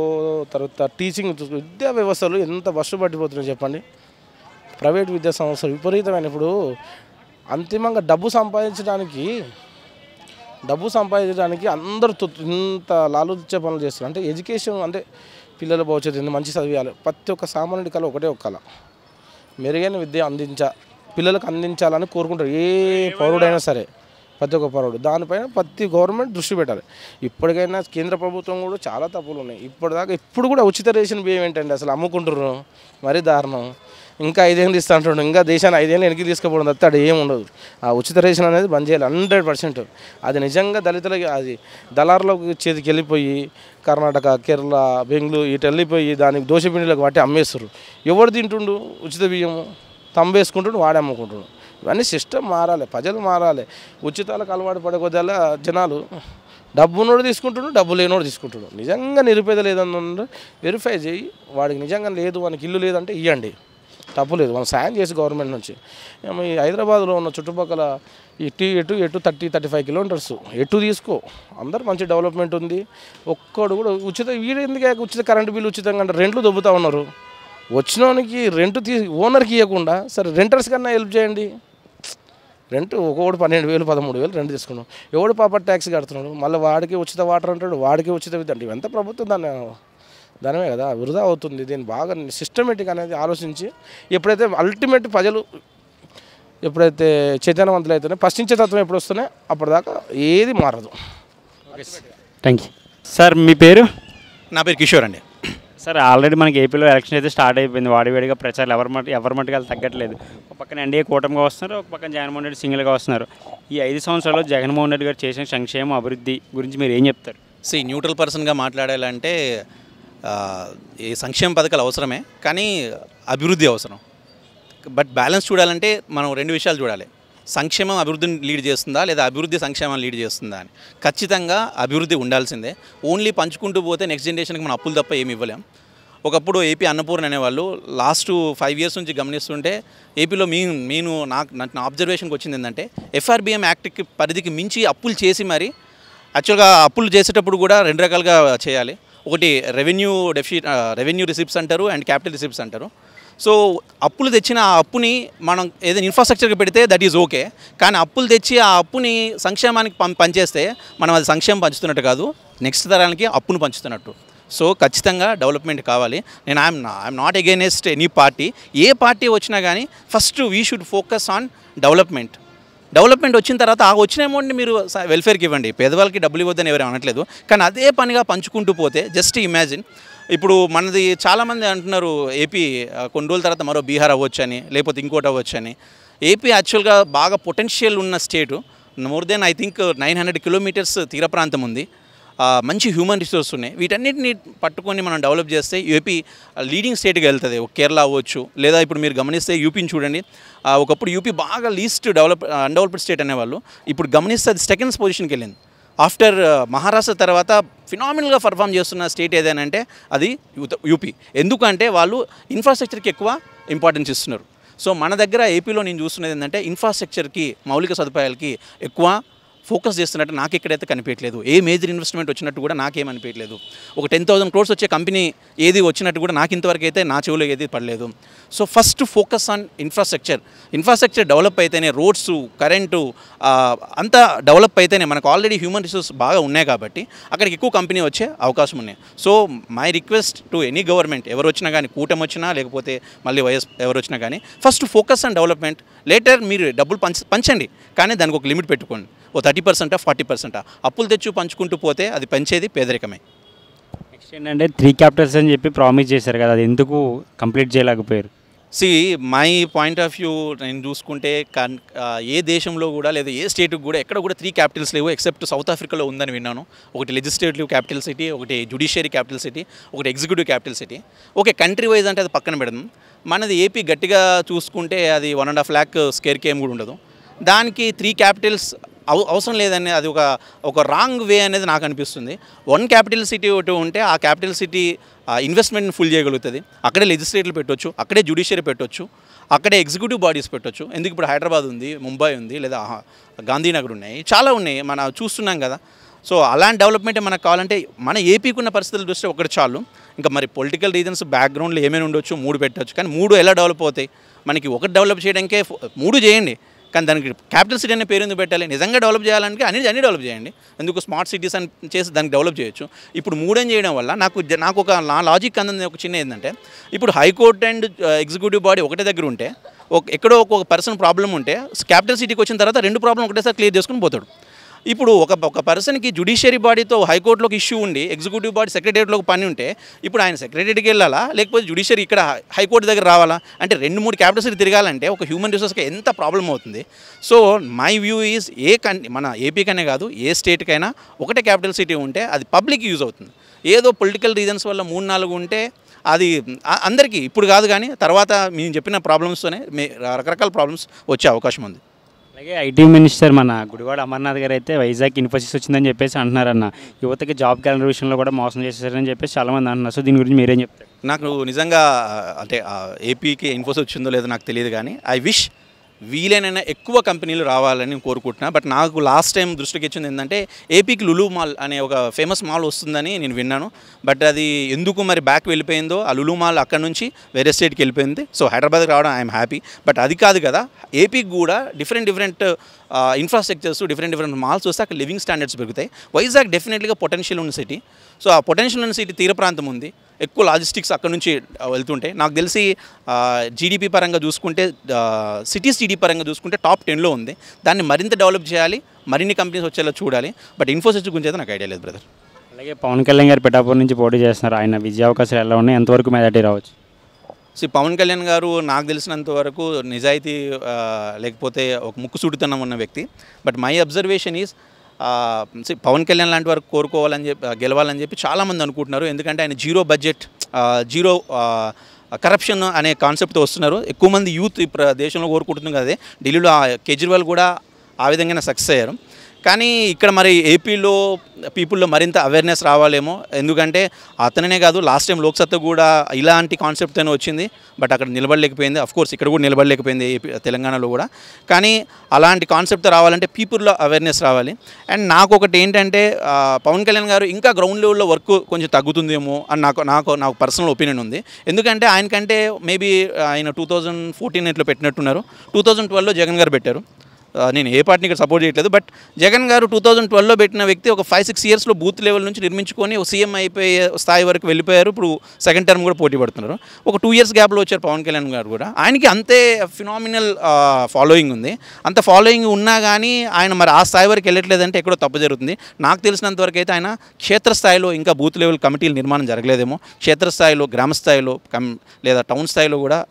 తర్వాత టీచింగ్ తీసుకో, విద్యా వ్యవస్థలు ఎంత బస్సు పట్టిపోతున్నాయి చెప్పండి. ప్రైవేట్ విద్యా సంస్థలు విపరీతమైన ఇప్పుడు అంతిమంగా డబ్బు సంపాదించడానికి అందరూ ఇంత లాలూచే పనులు చేస్తారు. అంటే ఎడ్యుకేషన్ అంటే పిల్లల భవిష్యత్తు మంచి చదివేయాలి. ప్రతి ఒక్క సామాన్యుడి కళ ఒకటే ఒక కళ, మెరుగైన విద్య పిల్లలకు అందించాలని కోరుకుంటారు ఏ పౌరుడైనా సరే. ప్రతి ఒక్క పౌరుడు దానిపైన ప్రతి గవర్నమెంట్ దృష్టి పెట్టాలి. ఇప్పటికైనా కేంద్ర ప్రభుత్వం కూడా చాలా తప్పులు ఉన్నాయి. ఇప్పుడు కూడా ఉచిత రేషన్ బియ్యం ఏంటండి అసలు అమ్ముకుంటున్నారు, మరీ దారుణం. ఇంకా 5 ఏళ్ళు ఇస్తా అంటుండ్రు, ఇంకా దేశాన్ని 5 ఏళ్ళు వెనక్కి తీసుకుపోవడం తప్ప అది ఏమి ఉండదు. ఆ ఉచిత రేషన్ అనేది బంద్ చేయాలి 100%. అది నిజంగా దళితులకి అది దళారులకు చేతికి వెళ్ళిపోయి కర్ణాటక, కేరళ, బెంగళూరు ఇటు వెళ్ళిపోయి దానికి దోశపిండిలకు వాటి అమ్మేస్తారు. ఎవడు తింటుండు ఉచిత బియ్యము? తంబేసుకుంటుండు, వాడే అమ్ముకుంటుండు. ఇవన్నీ సిస్టమ్ మారాలి, ప్రజలు మారాలి. ఉచితాలకు అలవాటు పడకొద్దాల జనాలు డబ్బునోడు తీసుకుంటున్నాడు, డబ్బు లేనోడు తీసుకుంటున్నాడు. నిజంగా నిరుపేద లేదన్న వెరిఫై చేయి, వాడికి నిజంగా లేదు, వానికి ఇల్లు లేదంటే ఇవ్వండి, తప్పులేదు. మనం సాయం చేసి గవర్నమెంట్ నుంచి. ఈ హైదరాబాద్లో ఉన్న చుట్టుపక్కల ఎటు 30-35 కిలోమీటర్స్ ఎటు తీసుకో, అందరు మంచి డెవలప్మెంట్ ఉంది. ఒక్కడు కూడా వీడెందుకే ఉచిత కరెంటు బిల్లు ఉచితంగా అంటే రెంట్లు దొబ్బుతూ ఉన్నారు. వచ్చినోనికి రెంట్ ఓనర్కి ఇవ్వకుండా సరే రెంటర్స్ కన్నా హెల్ప్ చేయండి. రెంట్ ఒకడు 12,000 13,000 రెంట్ తీసుకున్నాం, ఎవడు ప్రాపర్టీ ట్యాక్స్ కడుతున్నాడు, మళ్ళీ వాడికి ఉచిత వాటర్ అంటాడు, వాడికి ఉచిత విద్య అంటే ఇవంతా ప్రభుత్వం దానివే కదా వృధా అవుతుంది. దీన్ని బాగా సిస్టమేటిక్ అనేది ఆలోచించి ఎప్పుడైతే అల్టిమేట్ ప్రజలు ఎప్పుడైతే చైతన్యవంతులు అయితేనే ప్రశ్నించే తత్వం ఎప్పుడు వస్తేనే అప్పటిదాకా ఏది మారదు. Thank you sir. మీ పేరు? నా పేరు కిషోర్ అండి. సార్ ఆల్రెడీ మనకి ఏపీలో ఎలక్షన్ అయితే స్టార్ట్ అయిపోయింది. వాడివేడిగా ప్రచారాలు ఎవరి మట్టుకు వాళ్ళు తగ్గట్లేదు. ఒక పక్కన ఎన్డీఏ కూటమిగా వస్తున్నారు, ఒక పక్కన జగన్మోహన్ రెడ్డి సింగిల్గా వస్తున్నారు. ఈ 5 సంవత్సరాల్లో జగన్మోహన్ రెడ్డి గారు చేసిన సంక్షేమ అభివృద్ధి గురించి మీరు ఏం చెప్తారు? న్యూట్రల్ పర్సన్గా మాట్లాడాలంటే ఈ సంక్షేమ పథకాలు అవసరమే, కానీ అభివృద్ధి అవసరం. బట్ బ్యాలెన్స్ చూడాలంటే మనం 2 విషయాలు చూడాలి. సంక్షేమం అభివృద్ధిని లీడ్ చేస్తుందా లేదా అభివృద్ధి సంక్షేమాన్ని లీడ్ చేస్తుందా అని. ఖచ్చితంగా అభివృద్ధి ఉండాల్సిందే. ఓన్లీ పంచుకుంటూ పోతే నెక్స్ట్ జనరేషన్కి మనం అప్పులు తప్ప ఏమి ఇవ్వలేం. ఒకప్పుడు ఏపీ అన్నపూర్ణ అనేవాళ్ళు లాస్ట్ 5 years నుంచి గమనిస్తుంటే ఏపీలో నా అబ్జర్వేషన్కి వచ్చింది ఏంటంటే FRBM యాక్ట్కి పరిధికి మించి అప్పులు చేసి మరి యాక్చువల్గా అప్పులు చేసేటప్పుడు కూడా 2 రకాలుగా చేయాలి. ఒకటి రెవెన్యూ రిసిప్ట్స్ అంటారు అండ్ క్యాపిటల్ రిసిప్ట్స్ అంటారు. సో అప్పులు తెచ్చిన ఆ అప్పుని మనం ఏదైనా ఇన్ఫ్రాస్ట్రక్చర్కి పెడితే దట్ ఈజ్ ఓకే, కానీ అప్పులు తెచ్చి ఆ అప్పుని సంక్షేమానికి పనిచేస్తే మనం అది సంక్షేమం పంచుతున్నట్టు కాదు, నెక్స్ట్ తరానికి అప్పును పంచుతున్నట్టు. సో ఖచ్చితంగా డెవలప్మెంట్ కావాలి. నేను I'm not against any party. A party వచ్చినా కానీ first we should focus on development వచ్చిన తర్వాత ఆ వచ్చిన అమౌంట్ని మీరు వెల్ఫేర్కి ఇవ్వండి. పేదవాళ్ళకి డబ్బులు ఇవ్వద్దని ఎవరు అనట్లేదు, కానీ అదే పనిగా పంచుకుంటూ పోతే జస్ట్ ఇమాజిన్. ఇప్పుడు మనది చాలామంది అంటున్నారు ఏపీ కొన్ని రోజుల తర్వాత మరో బీహార్ అవ్వచ్చు అని, లేకపోతే ఇంకోటి అవ్వచ్చు అని. ఏపీ యాక్చువల్గా బాగా పొటెన్షియల్ ఉన్న state. More than I think 900 kilometers తీర ప్రాంతం ఉంది. మంచి హ్యూమన్ రిసోర్స్ ఉన్నాయి. వీటన్నిటిని పట్టుకొని మనం డెవలప్ చేస్తే ఏపీ లీడింగ్ స్టేట్గా వెళ్తుంది. కేరళ అవ్వచ్చు, లేదా ఇప్పుడు మీరు గమనిస్తే యూపీని చూడండి. ఒకప్పుడు యూపీ బాగా లీస్ట్ అన్డెవలప్డ్ స్టేట్ అనేవాళ్ళు, ఇప్పుడు గమనిస్తే అది 2nd పొజిషన్కి వెళ్ళింది. ఆఫ్టర్ మహారాష్ట్ర తర్వాత ఫినామినల్గా పర్ఫామ్ చేస్తున్న స్టేట్ ఏదైనా అది యూపీ. ఎందుకంటే వాళ్ళు ఇన్ఫ్రాస్ట్రక్చర్కి ఎక్కువ ఇంపార్టెన్స్ ఇస్తున్నారు. సో మన దగ్గర ఏపీలో నేను చూస్తున్నది ఏంటంటే ఇన్ఫ్రాస్ట్రక్చర్కి, మౌలిక సదుపాయాలకి ఎక్కువ ఫోకస్ చేస్తున్నట్టు నాకు ఎక్కడైతే కనిపించలేదు. ఏ మేజర్ ఇన్వెస్ట్మెంట్ వచ్చినట్టు కూడా నాకేం అనిపించలేదు. ఒక 10,000 crores వచ్చే కంపెనీ ఏది వచ్చినట్టు కూడా నాకు ఇంతవరకు అయితే నా చెవిలో ఏది పడలేదు. So first focus on infrastructure develop అయితేనే రోడ్స్, కరెంటు అంతా డెవలప్ అయితేనే మనకు ఆల్రెడీ హ్యూమన్ రిసోర్స్ బాగా ఉన్నాయి కాబట్టి అక్కడికి ఎక్కువ కంపెనీ వచ్చే అవకాశం ఉన్నాయి. So my request to any government, ఎవరు వచ్చినా కానీ, కూటమి వచ్చినా లేకపోతే మళ్ళీ వైఎస్ ఎవరు వచ్చినా కానీ, first focus on development. Later మీరు డబ్బులు పంచండి, కానీ దానికి ఒక లిమిట్ పెట్టుకోండి. ఓ 30%, 40%. అప్పులు తెచ్చు పంచుకుంటూ పోతే అది పెంచేది పేదరికమే. నెక్స్ట్ ఏంటంటే 3 capitals అని చెప్పి ప్రామిస్ చేశారు కదా, అది ఎందుకు కంప్లీట్ చేయలేకపోయారు? మై పాయింట్ ఆఫ్ వ్యూ నేను చూసుకుంటే ఏ దేశంలో కూడా లేదా ఏ స్టేట్కి కూడా ఎక్కడ కూడా 3 capitals లేవు, ఎక్సెప్ట్ సౌత్ ఆఫ్రికాలో ఉందని విన్నాను. ఒకటి లెజిస్లేటివ్ క్యాపిటల్ సిటీ, ఒకటి జ్యుడిషియరీ క్యాపిటల్ సిటీ, ఒకటి executive capital city. Okay, country wise అంటే అది పక్కన పెడదాం. మనది ఏపీ గట్టిగా చూసుకుంటే అది 1.5 lakh స్క్వేర్ కేమ్ కూడా ఉండదు. దానికి 3 capitals అవసరం లేదని అది ఒక రాంగ్ వే అనేది నాకు అనిపిస్తుంది. 1 capital సిటీ ఒకటి ఉంటే ఆ క్యాపిటల్ సిటీ ఇన్వెస్ట్మెంట్ని ఫుల్ చేయగలుగుతుంది. అక్కడే లెజిస్లేటివ్ పెట్టవచ్చు, అక్కడే జ్యుడిషియరీ పెట్టవచ్చు, అక్కడే ఎగ్జిక్యూటివ్ బాడీస్ పెట్టవచ్చు. ఎందుకు ఇప్పుడు హైదరాబాద్ ఉంది, ముంబై ఉంది, లేదా గాంధీనగర్ ఉన్నాయి, చాలా ఉన్నాయి, మనం చూస్తున్నాం కదా. సో అలాంటి డెవలప్మెంట్ మనకు కావాలంటే మన ఏపీకి ఉన్న పరిస్థితుల దృష్ట్యా ఒకటి చాలు. ఇంకా మరి పొలిటికల్ రీజన్స్ బ్యాక్గ్రౌండ్లో ఏమైనా ఉండొచ్చు, 3 పెట్టవచ్చు, కానీ 3 ఎలా డెవలప్ అవుతాయి? మనకి ఒకటి డెవలప్ చేయడానికే 3 చేయండి, కానీ దానికి క్యాపిటల్ సిటీ అనే పేరు ఎందుకు పెట్టాలి? నిజంగా డెవలప్ చేయాలంటే అన్ని డెవలప్ చేయండి. ఎందుకు స్మార్ట్ సిటీస్ అని చేసి దానికి డెవలప్ చేయొచ్చు. ఇప్పుడు 3 చేయడం వల్ల నాకు ఒక లాజిక్ అందని ఒక చిన్న ఏంటంటే, ఇప్పుడు హైకోర్టు అండ్ ఎగ్జిక్యూటివ్ బాడీ ఒకటే దగ్గర ఉంటే, ఎక్కడో ఒక పర్సన్ ప్రాబ్లం ఉంటే క్యాపిటల్ సిటీకి వచ్చిన తర్వాత 2 ప్రాబ్లం ఒకటేసారి క్లియర్ చేసుకుని పోతాడు. ఇప్పుడు ఒక పర్సన్కి జ్యుడిషియరీ బాడీతో హైకోర్టులోకి ఇష్యూ ఉండి ఎగ్జిక్యూటివ్ బాడీ సెక్రటరీలోకి పని ఉంటే, ఇప్పుడు ఆయన సెక్రటరీకి వెళ్ళాలా, లేకపోతే జ్యుడిషియరీ ఇక్కడ హైకోర్టు దగ్గర రావాలా? అంటే 2-3 క్యాపిటల్ సిటీ తిరగాలంటే ఒక హ్యూమన్ రిసోర్స్కి ఎంత ప్రాబ్లం అవుతుంది. సో మై వ్యూ ఈజ్ మన ఏపీకనే కాదు, ఏ స్టేట్కైనా ఒకటే క్యాపిటల్ సిటీ ఉంటే అది పబ్లిక్ యూజ్ అవుతుంది. ఏదో పొలిటికల్ రీజన్స్ వల్ల 3-4 ఉంటే అది అందరికీ ఇప్పుడు కాదు, కానీ తర్వాత మేము చెప్పిన ప్రాబ్లమ్స్తోనే రకరకాల ప్రాబ్లమ్స్ వచ్చే అవకాశం ఉంది. అలాగే ఐటీ మినిస్టర్ మన గుడివాడ అమర్నాథ్ గారు అయితే వైజాగ్ ఇన్ఫోసిస్ వచ్చిందని చెప్పేసి అంటున్నారన్న, యువతకి జాబ్ క్యాలెండర్ విషయంలో కూడా మోసం చేసేసారని చెప్పేసి చాలామంది అంటున్నారు. సో దీని గురించి మీరేం చెప్తారు? నాకు నిజంగా అంటే ఏపీకి ఇన్ఫోసిస్ వచ్చిందో లేదో నాకు తెలియదు, కానీ ఐ విష్ వీలైనా ఎక్కువ కంపెనీలు రావాలని కోరుకుంటున్నా. బట్ నాకు లాస్ట్ టైం దృష్టికి వచ్చింది ఏంటంటే, ఏపీకి లులు మాల్ అనే ఒక ఫేమస్ మాల్ వస్తుందని నేను విన్నాను. బట్ అది ఎందుకు మరి బ్యాక్ వెళ్ళిపోయిందో, ఆ లులు మాల్ అక్కడ నుంచి వేరే స్టేట్కి వెళ్ళిపోయింది. సో హైదరాబాద్కి రావడం ఐఎమ్ హ్యాపీ. బట్ అది కాదు కదా, ఏపీకి కూడా డిఫరెంట్ ఇన్ఫ్రాస్ట్రక్చర్స్, డిఫరెంట్ మాల్స్ వస్తే అక్కడ లివింగ్ స్టాండర్డ్స్ పెరుగుతాయి. వైజాగ్ డెఫినెట్గా పొటెన్షియల్ ఉన్న సిటీ. సో ఆ పొటెన్షియల్ ఉన్న సిటీ తీర ప్రాంతం ఉంది, ఎక్కువ లాజిస్టిక్స్ అక్కడ నుంచి వెళ్తుంటాయి. నాకు తెలిసి జీడిపి పరంగా చూసుకుంటే, సిటీస్ జీడిపి పరంగా చూసుకుంటే టాప్ 10లో ఉంది. దాన్ని మరింత డెవలప్ చేయాలి, మరిన్ని కంపెనీస్ వచ్చేలా చూడాలి. బట్ ఇన్ఫోసిస్ గురించి అయితే నాకు ఐడియా లేదు బ్రదర్. అలాగే పవన్ కళ్యాణ్ గారు పిఠాపురం నుంచి పోటీ చేస్తున్నారు, ఆయన విజయ అవకాశాలు ఎలా ఉన్నాయి, ఎంతవరకు మెజార్టీ రావచ్చు? పవన్ కళ్యాణ్ గారు నాకు తెలిసినంత వరకు నిజాయితీ లేకపోతే ఒక ముక్కుసూటితనం ఉన్న వ్యక్తి. But my observation is Pawan Kalyan లాంటి వరకు గెలవాలని చెప్పి చాలామంది అనుకుంటున్నారు. ఎందుకంటే ఆయన జీరో బడ్జెట్, జీరో కరప్షన్ అనే కాన్సెప్ట్తో వస్తున్నారు. ఎక్కువ మంది యూత్ దేశంలో కోరుకుంటుంది కదా. ఢిల్లీలో కేజ్రీవాల్ కూడా ఆ విధంగానే సక్సెస్ అయ్యారు. కానీ ఇక్కడ మరి ఏపీలో పీపుల్లో మరింత అవేర్నెస్ రావాలేమో. ఎందుకంటే అతననే కాదు, లాస్ట్ టైం లోక్సత్తా కూడా ఇలాంటి కాన్సెప్ట్తోనే వచ్చింది. బట్ అక్కడ నిలబడలేకపోయింది. అఫ్కోర్స్ ఇక్కడ కూడా నిలబడలేకపోయింది తెలంగాణలో కూడా. కానీ అలాంటి కాన్సెప్ట్ రావాలంటే పీపుల్లో అవేర్నెస్ రావాలి. అండ్ నాకు ఒకటి ఏంటంటే, పవన్ కళ్యాణ్ గారు ఇంకా గ్రౌండ్ లెవెల్లో వర్క్ కొంచెం తగ్గుతుందేమో అని నాకు పర్సనల్ ఒపీనియన్ ఉంది. ఎందుకంటే ఆయనకంటే మేబీ ఆయన 2014 పెట్టినట్టున్నారు. 2012లో జగన్ గారు పెట్టారు. నేను ఏ పార్టీని ఇక్కడ సపోర్ట్ చేయట్లేదు. బట్ జగన్ గారు 2012లో పెట్టిన వ్యక్తి ఒక 5-6 ఇయర్స్లో బూత్ లెవెల్ నుంచి నిర్మించుకొని ఒక సీఎం అయిపోయే స్థాయి వరకు వెళ్ళిపోయారు. ఇప్పుడు సెకండ్ టర్మ్ కూడా పోటీ పడుతున్నారు. ఒక 2 years గ్యాప్లో వచ్చారు పవన్ కళ్యాణ్ గారు కూడా. ఆయనకి అంతే ఫినామినల్ ఫాలోయింగ్ ఉంది. అంత ఫాలోయింగ్ ఉన్నా కానీ ఆయన మరి ఆ స్థాయి వరకు వెళ్ళట్లేదంటే ఎక్కడో తప్పు జరుగుతుంది. నాకు తెలిసినంత వరకు అయితే ఆయన క్షేత్రస్థాయిలో ఇంకా బూత్ లెవెల్ కమిటీల నిర్మాణం జరగలేదేమో. క్షేత్రస్థాయిలో, గ్రామ స్థాయిలో లేదా టౌన్ స్థాయిలో కూడా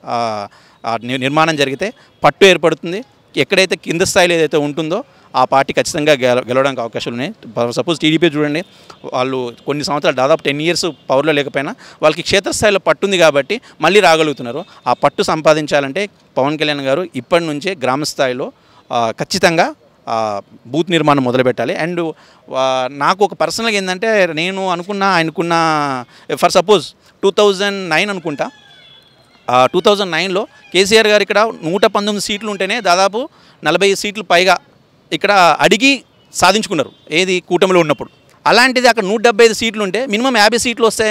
నిర్మాణం జరిగితే పట్టు ఏర్పడుతుంది. ఎక్కడైతే కింద స్థాయిలో ఏదైతే ఉంటుందో ఆ పార్టీ ఖచ్చితంగా గెలవడానికి అవకాశాలు ఉన్నాయి. సపోజ్ టీడీపీ చూడండి, వాళ్ళు కొన్ని సంవత్సరాలు దాదాపు 10 years పవర్లో లేకపోయినా వాళ్ళకి క్షేత్రస్థాయిలో పట్టుంది కాబట్టి మళ్ళీ రాగలుగుతున్నారు. ఆ పట్టు సంపాదించాలంటే పవన్ కళ్యాణ్ గారు ఇప్పటి నుంచే గ్రామ స్థాయిలో ఖచ్చితంగా బూత్ నిర్మాణం మొదలుపెట్టాలి. అండ్ నాకు ఒక పర్సనల్గా ఏంటంటే నేను ఆయనకున్న ఫర్ సపోజ్ 2009 అనుకుంటా, 2009లో కేసీఆర్ గారు ఇక్కడ 119 సీట్లు ఉంటేనే దాదాపు 40 సీట్లు పైగా ఇక్కడ అడిగి సాధించుకున్నారు ఏది కూటమిలో ఉన్నప్పుడు. అలాంటిది అక్కడ 175 సీట్లు ఉంటే మినిమం 50 సీట్లు వస్తే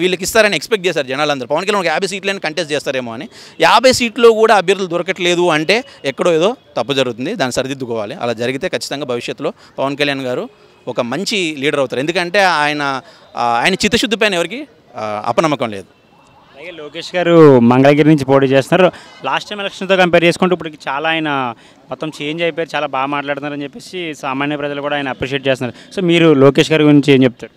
వీళ్ళకి ఇస్తారని ఎక్స్పెక్ట్ చేశారు జనాలందరూ. పవన్ కళ్యాణ్ ఒక 50 సీట్లని కంటెస్ట్ చేస్తారేమో అని. 50 సీట్లో కూడా అభ్యర్థులు దొరకట్లేదు అంటే ఎక్కడో ఏదో తప్పు జరుగుతుంది, దాన్ని సరిదిద్దుకోవాలి. అలా జరిగితే ఖచ్చితంగా భవిష్యత్తులో పవన్ కళ్యాణ్ గారు ఒక మంచి లీడర్ అవుతారు. ఎందుకంటే ఆయన చిత్తశుద్ధి పైన ఎవరికి అపనమ్మకం లేదు. అలాగే లోకేష్ గారు మంగళగిరి నుంచి పోటీ చేస్తున్నారు. లాస్ట్ టైం ఎలక్షన్తో కంపేర్ చేసుకుంటే ఇప్పుడు చాలా ఆయన మొత్తం చేంజ్ అయిపోయారు, చాలా బాగా మాట్లాడుతున్నారని చెప్పేసి సామాన్య ప్రజలు కూడా ఆయన అప్రిషియేట్ చేస్తున్నారు. సో మీరు లోకేష్ గారి గురించి ఏం చెప్తారు?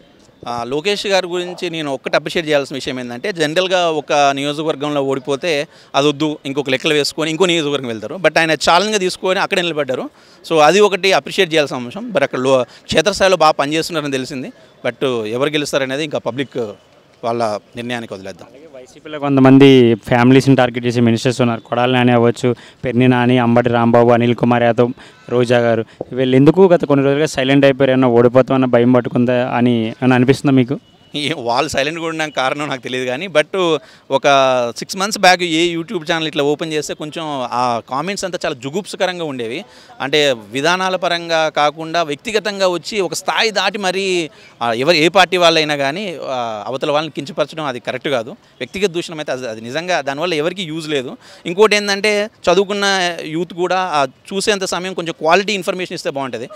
లోకేష్ గారి గురించి నేను ఒక్కటి అప్రిషియేట్ చేయాల్సిన విషయం ఏంటంటే, జనరల్గా ఒక నియోజకవర్గంలో ఓడిపోతే అది వద్దు ఇంకొక లెక్కలు వేసుకొని ఇంకో నియోజకవర్గం వెళ్తారు. బట్ ఆయన ఛాలెంజ్గా తీసుకొని అక్కడే నిలబడ్డారు. సో అది ఒకటి అప్రిషియేట్ చేయాల్సిన అంశం. బట్ అక్కడ క్షేత్రస్థాయిలో బాగా పనిచేస్తున్నారని తెలిసింది. బట్ ఎవరు గెలుస్తారనేది ఇంకా పబ్లిక్ వాళ్ళ నిర్ణయానికి వదిలేద్దాం. వైసీపీలో కొంతమంది ఫ్యామిలీస్ని టార్గెట్ చేసే మినిస్టర్స్ ఉన్నారు. కొడాలి నాని అవ్వచ్చు, పెర్ని నాని, అంబటి రాంబాబు, అనిల్ కుమార్ యాదవ్, రోజా గారు. వీళ్ళు ఎందుకు గత కొన్ని రోజులుగా సైలెంట్ అయిపోయారు? ఏమన్నా ఓడిపోతామన్న భయం పట్టుకుందా అని అనిపిస్తుందా మీకు? వాళ్ళు సైలెంట్గా ఉండడానికి కారణం నాకు తెలియదు కానీ, బట్ ఒక 6 months బ్యాక్ ఏ యూట్యూబ్ ఛానల్ ఇట్లా ఓపెన్ చేస్తే కొంచెం ఆ కామెంట్స్ అంతా చాలా జుగుప్సకరంగా ఉండేవి. అంటే విధానాల పరంగా కాకుండా వ్యక్తిగతంగా వచ్చి ఒక స్థాయి దాటి మరీ ఏ పార్టీ వాళ్ళైనా కానీ అవతల వాళ్ళని కించపరచడం అది కరెక్ట్ కాదు. వ్యక్తిగత దూషణం అయితే అది నిజంగా దానివల్ల ఎవరికి యూజ్ లేదు. ఇంకోటి ఏంటంటే చదువుకున్న యూత్ కూడా చూసేంత సమయం కొంచెం క్వాలిటీ ఇన్ఫర్మేషన్ ఇస్తే బాగుంటుంది.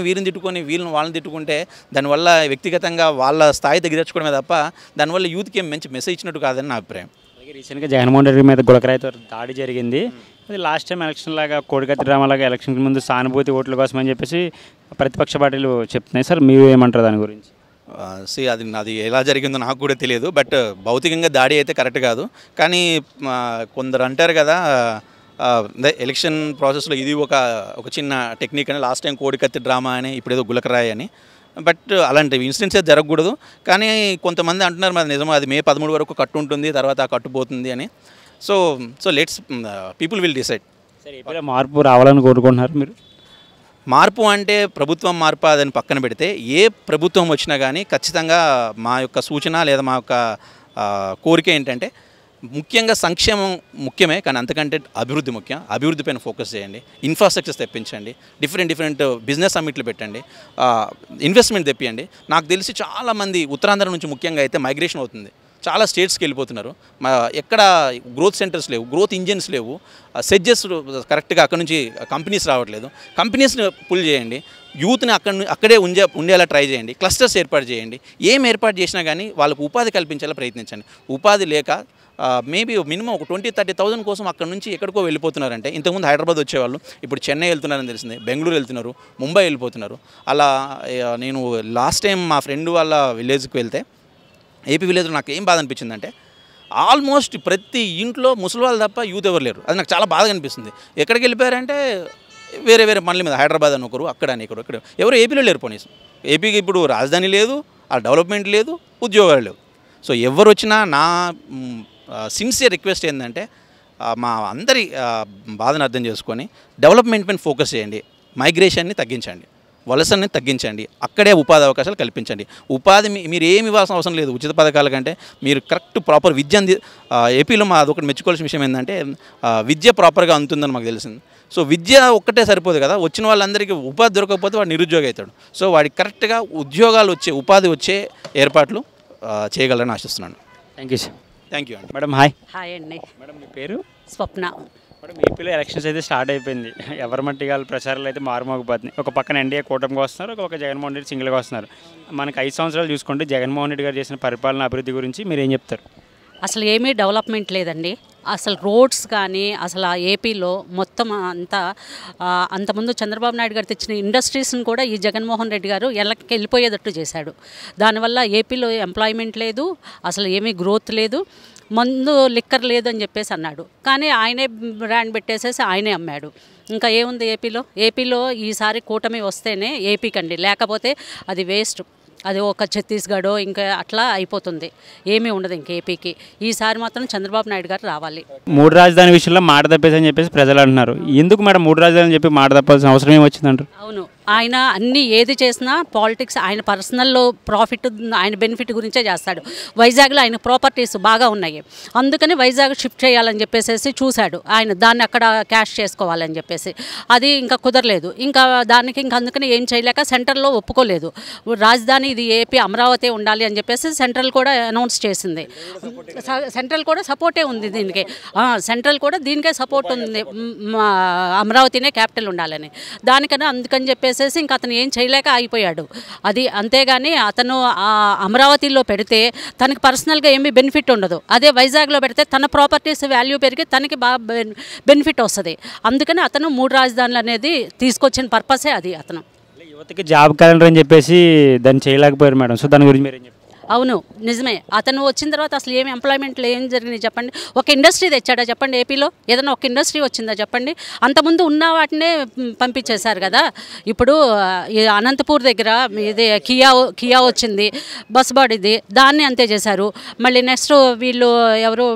వీరిని తిట్టుకొని వాళ్ళని తిట్టుకుంటే దానివల్ల వ్యక్తిగతంగా వాళ్ళ స్థాయి దగ్గర తెచ్చుకోవడమే తప్ప దానివల్ల యూత్కి ఏం మంచి మెసేజ్ ఇచ్చినట్టు కాదని నా అభిప్రాయం. అలాగే రీసెంట్గా జగన్మోహన్ రెడ్డి మీద గులకరాయితో దాడి జరిగింది. అది లాస్ట్ టైం ఎలక్షన్ లాగా కోడికత్తి డ్రామాలాగా ఎలక్షన్కి ముందు సానుభూతి ఓట్ల కోసం అని చెప్పేసి ప్రతిపక్ష పార్టీలు చెప్తున్నాయి. సార్ మీరు ఏమంటారు దాని గురించి? అది ఎలా జరిగిందో నాకు కూడా తెలియదు. బట్ భౌతికంగా దాడి అయితే కరెక్ట్ కాదు. కానీ కొందరు అంటారు కదా, ఎలక్షన్ ప్రాసెస్లో ఇది ఒక చిన్న టెక్నిక్ అని. లాస్ట్ టైం కోడికత్తి డ్రామా అని, ఇప్పుడు ఏదో గులకరాయి అని. బట్ అలాంటి ఇన్సిడెంట్స్ అయితే జరగకూడదు. కానీ కొంతమంది అంటున్నారు మరి నిజమో అది May 13 వరకు కట్టు ఉంటుంది, తర్వాత ఆ కట్టు పోతుంది అని. So let's people will decide. సరే, ఏపీలో మార్పు రావాలని కోరుకుంటున్నారు మీరు? మార్పు అంటే ప్రభుత్వం మార్పు అదని పక్కన పెడితే ఏ ప్రభుత్వం వచ్చినా కానీ ఖచ్చితంగా మా యొక్క సూచన లేదా మా యొక్క కోరిక ఏంటంటే, ముఖ్యంగా సంక్షేమం ముఖ్యమే కానీ అంతకంటే అభివృద్ధి ముఖ్యం. అభివృద్ధి పైన ఫోకస్ చేయండి, ఇన్ఫ్రాస్ట్రక్చర్స్ తెప్పించండి, డిఫరెంట్ బిజినెస్ సమ్మిట్లు పెట్టండి, ఇన్వెస్ట్మెంట్ తెప్పియండి. నాకు తెలిసి చాలామంది ఉత్తరాంధ్ర నుంచి ముఖ్యంగా అయితే మైగ్రేషన్ అవుతుంది, చాలా స్టేట్స్కి వెళ్ళిపోతున్నారు. ఎక్కడ గ్రోత్ సెంటర్స్ లేవు, గ్రోత్ ఇంజిన్స్ లేవు, సెడ్జెస్ కరెక్ట్గా అక్కడ నుంచి కంపెనీస్ రావట్లేదు. కంపెనీస్ని పుల్ చేయండి, యూత్ని అక్కడే ఉండేలా ట్రై చేయండి, క్లస్టర్స్ ఏర్పాటు చేయండి. ఏం ఏర్పాటు చేసినా కానీ వాళ్ళకు ఉపాధి కల్పించేలా ప్రయత్నించండి. ఉపాధి లేక మేబీ మినిమం ఒక 20,000-30,000 కోసం అక్కడ నుంచి ఎక్కడికో వెళ్ళిపోతున్నారంటే, ఇంతకుముందు హైదరాబాద్ వచ్చేవాళ్ళు ఇప్పుడు చెన్నై వెళ్తున్నారని తెలిసింది, బెంగళూరు వెళ్తున్నారు, ముంబై వెళ్ళిపోతున్నారు. అలా నేను లాస్ట్ టైం మా ఫ్రెండ్ వాళ్ళ విలేజ్కి వెళ్తే, ఏపీ విలేజ్లో నాకు ఏం బాధ అనిపించిందంటే, ఆల్మోస్ట్ ప్రతి ఇంట్లో ముసలి వాళ్ళు తప్ప యూత్ ఎవరు లేరు. అది నాకు చాలా బాధగా అనిపిస్తుంది. ఎక్కడికి వెళ్ళిపోయారంటే వేరే పనుల మీద, హైదరాబాద్ అని ఒకరు, అక్కడ అని ఇక్కడ ఎవరు ఏపీలో లేరు. పోనీ ఏపీకి ఇప్పుడు రాజధాని లేదు, ఆ డెవలప్మెంట్ లేదు, ఉద్యోగాలు లేవు. సో ఎవరు వచ్చినా నా సిన్సియర్ రిక్వెస్ట్ ఏంటంటే, మా అందరి బాధను అర్థం చేసుకొని డెవలప్మెంట్ పైన ఫోకస్ చేయండి, మైగ్రేషన్ని తగ్గించండి, వలసల్ని తగ్గించండి, అక్కడే ఉపాధి అవకాశాలు కల్పించండి. ఉపాధి మీరు ఏమి ఇవ్వాల్సిన అవసరం లేదు. ఉచిత పథకాల కంటే మీరు కరెక్ట్ ప్రాపర్ విద్య ఏపీలో మా అదొకటి మెచ్చుకోవాల్సిన విషయం ఏంటంటే, విద్య ప్రాపర్గా అందుతుందని మాకు తెలిసింది. సో విద్య ఒక్కటే సరిపోదు కదా, వచ్చిన వాళ్ళందరికీ ఉపాధి దొరకకపోతే వాడు నిరుద్యోగి అవుతాడు. సో వాడికి కరెక్ట్గా ఉద్యోగాలు వచ్చే, ఉపాధి వచ్చే ఏర్పాట్లు చేయగలరని ఆశిస్తున్నాను. Thank you sir. Thank you అండి. Madam hi. హాయ్ అండి. మేడం మీ పేరు? స్వప్న. మేడం ఏపీలో ఎలక్షన్స్ అయితే స్టార్ట్ అయిపోయింది. ఎవరి మట్టి వాళ్ళ ప్రచారాలు అయితే మారుమోగిపోతున్నాయి. ఒక పక్కన ఎన్డీఏ కూటమికి వస్తున్నారు, ఒక పక్క జగన్మోహన్ రెడ్డి సింగిల్గా వస్తున్నారు. మనకి 5 సంవత్సరాలు చూసుకుంటే జగన్మోహన్ రెడ్డి గారు చేసిన పరిపాలన అభివృద్ధి గురించి మీరు ఏం చెప్తారు? అసలు ఏమీ డెవలప్మెంట్ లేదండి. అసలు రోడ్స్ కానీ అసలు ఆ ఏపీలో మొత్తం అంతకుముందు చంద్రబాబు నాయుడు గారు తెచ్చిన ఇండస్ట్రీస్ని కూడా ఈ జగన్మోహన్ రెడ్డి గారు వెళ్ళిపోయేటట్టు చేశాడు. దానివల్ల ఏపీలో ఎంప్లాయ్మెంట్ లేదు, అసలు ఏమీ గ్రోత్ లేదు, మందు లిక్కర్ లేదు అని చెప్పేసి అన్నాడు. కానీ ఆయనే బ్రాండ్ పెట్టేసేసి ఆయనే అమ్మాడు. ఇంకా ఏముంది ఏపీలో ఈసారి కూటమి వస్తేనే ఏపీకండి, లేకపోతే అది వేస్ట్. అది ఒక ఛత్తీస్గఢ్ ఇంకా అట్లా అయిపోతుంది, ఏమీ ఉండదు ఇంక ఏపీకి. ఈసారి మాత్రం చంద్రబాబు నాయుడు గారు రావాలి. 3 రాజధాని విషయంలో మాట తప్పేసని చెప్పేసి ప్రజలు అంటున్నారు. ఎందుకు మేడం 3 రాజధాని అని చెప్పి మాట తప్పాల్సిన అవసరం ఏమొచ్చిందంటారు? అవును, ఆయన అన్ని ఏది చేసినా పాలిటిక్స్, ఆయన పర్సనల్లో ప్రాఫిట్, ఆయన బెనిఫిట్ గురించే చేస్తాడు. వైజాగ్లో ఆయన ప్రాపర్టీస్ బాగా ఉన్నాయి, అందుకని వైజాగ్ షిఫ్ట్ చేయాలని చెప్పేసి చూశాడు ఆయన, దాన్ని అక్కడ క్యాష్ చేసుకోవాలని చెప్పేసి. అది ఇంకా కుదరలేదు, ఇంకా దానికి ఇంకా అందుకని ఏం చేయలేక సెంట్రల్లో ఒప్పుకోలేదు. రాజధాని ఇది ఏపీ అమరావతి ఉండాలి అని చెప్పేసి సెంట్రల్ కూడా అనౌన్స్ చేసింది. సెంట్రల్ కూడా సపోర్టే ఉంది దీనికి, సెంట్రల్ కూడా దీనికే సపోర్ట్ ఉంది, అమరావతినే క్యాపిటల్ ఉండాలని. దానికన్నా అందుకని చెప్పేసి ఇంకా అతను ఏం చేయలేక ఆగిపోయాడు. అది అంతేగాని అతను అమరావతిలో పెడితే తనకి పర్సనల్గా ఏమీ బెనిఫిట్ ఉండదు. అదే వైజాగ్లో పెడితే తన ప్రాపర్టీస్ వాల్యూ పెరిగి తనకి బాగా బెనిఫిట్ వస్తుంది. అందుకని అతను 3 రాజధానులు అనేది తీసుకొచ్చిన పర్పసే అది. అతను యువతకి జాబ్ క్యాలెండర్ అని చెప్పేసి దాన్ని చేయలేకపోయారు మేడం. సో దాని గురించి మీరేం చెప్తారు? అవును, నిజమే. అతను వచ్చిన తర్వాత అసలు ఏమి ఎంప్లాయ్మెంట్లో ఏం జరిగినాయి చెప్పండి? ఒక ఇండస్ట్రీ తెచ్చాడా చెప్పండి? ఏపీలో ఏదైనా ఒక ఇండస్ట్రీ వచ్చిందా చెప్పండి? అంతకుముందు ఉన్న వాటినే పంపించేశారు కదా. ఇప్పుడు అనంతపూర్ దగ్గర ఇది కియా వచ్చింది, బస్ బాడీది, దాన్ని అంతే చేశారు. మళ్ళీ నెక్స్ట్ వీళ్ళు ఎవరు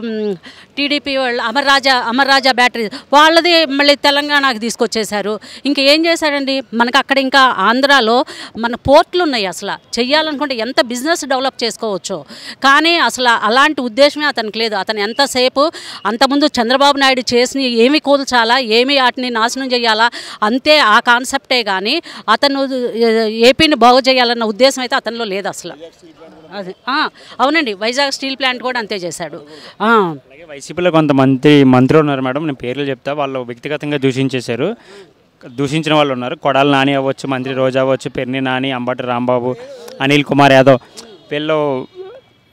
టీడీపీ వాళ్ళు అమర్రాజా బ్యాటరీ వాళ్ళది మళ్ళీ తెలంగాణకి తీసుకొచ్చేశారు. ఇంకా ఏం చేశాడండి మనకు అక్కడ? ఇంకా ఆంధ్రాలో మన పోర్ట్లు ఉన్నాయి, అసలు చెయ్యాలనుకుంటే ఎంత బిజినెస్ డెవలప్ చేసుకోవచ్చు. కానీ అసలు అలాంటి ఉద్దేశమే అతనికి లేదు. అతను ఎంతసేపు అంతకుముందు చంద్రబాబు నాయుడు చేసిన ఏమి కూల్చాలా, ఏమి వాటిని నాశనం చేయాలా, అంతే ఆ కాన్సెప్టే. కానీ అతను ఏపీని బాగు చేయాలన్న ఉద్దేశం అయితే అతనిలో లేదు అసలు. అది అవునండి, వైజాగ్ స్టీల్ ప్లాంట్ కూడా అంతే చేశాడు. అలాగే వైసీపీలో కొంత మంత్రులు ఉన్నారు మేడం, నేను పేర్లు చెప్తా, వాళ్ళు వ్యక్తిగతంగా దూషించిన వాళ్ళు ఉన్నారు. కొడాలి నాని అవ్వచ్చు, మంత్రి రోజా అవ్వచ్చు, పెర్ని నాని, అంబటి రాంబాబు, అనిల్ కుమార్ యాదవ్. వీళ్ళు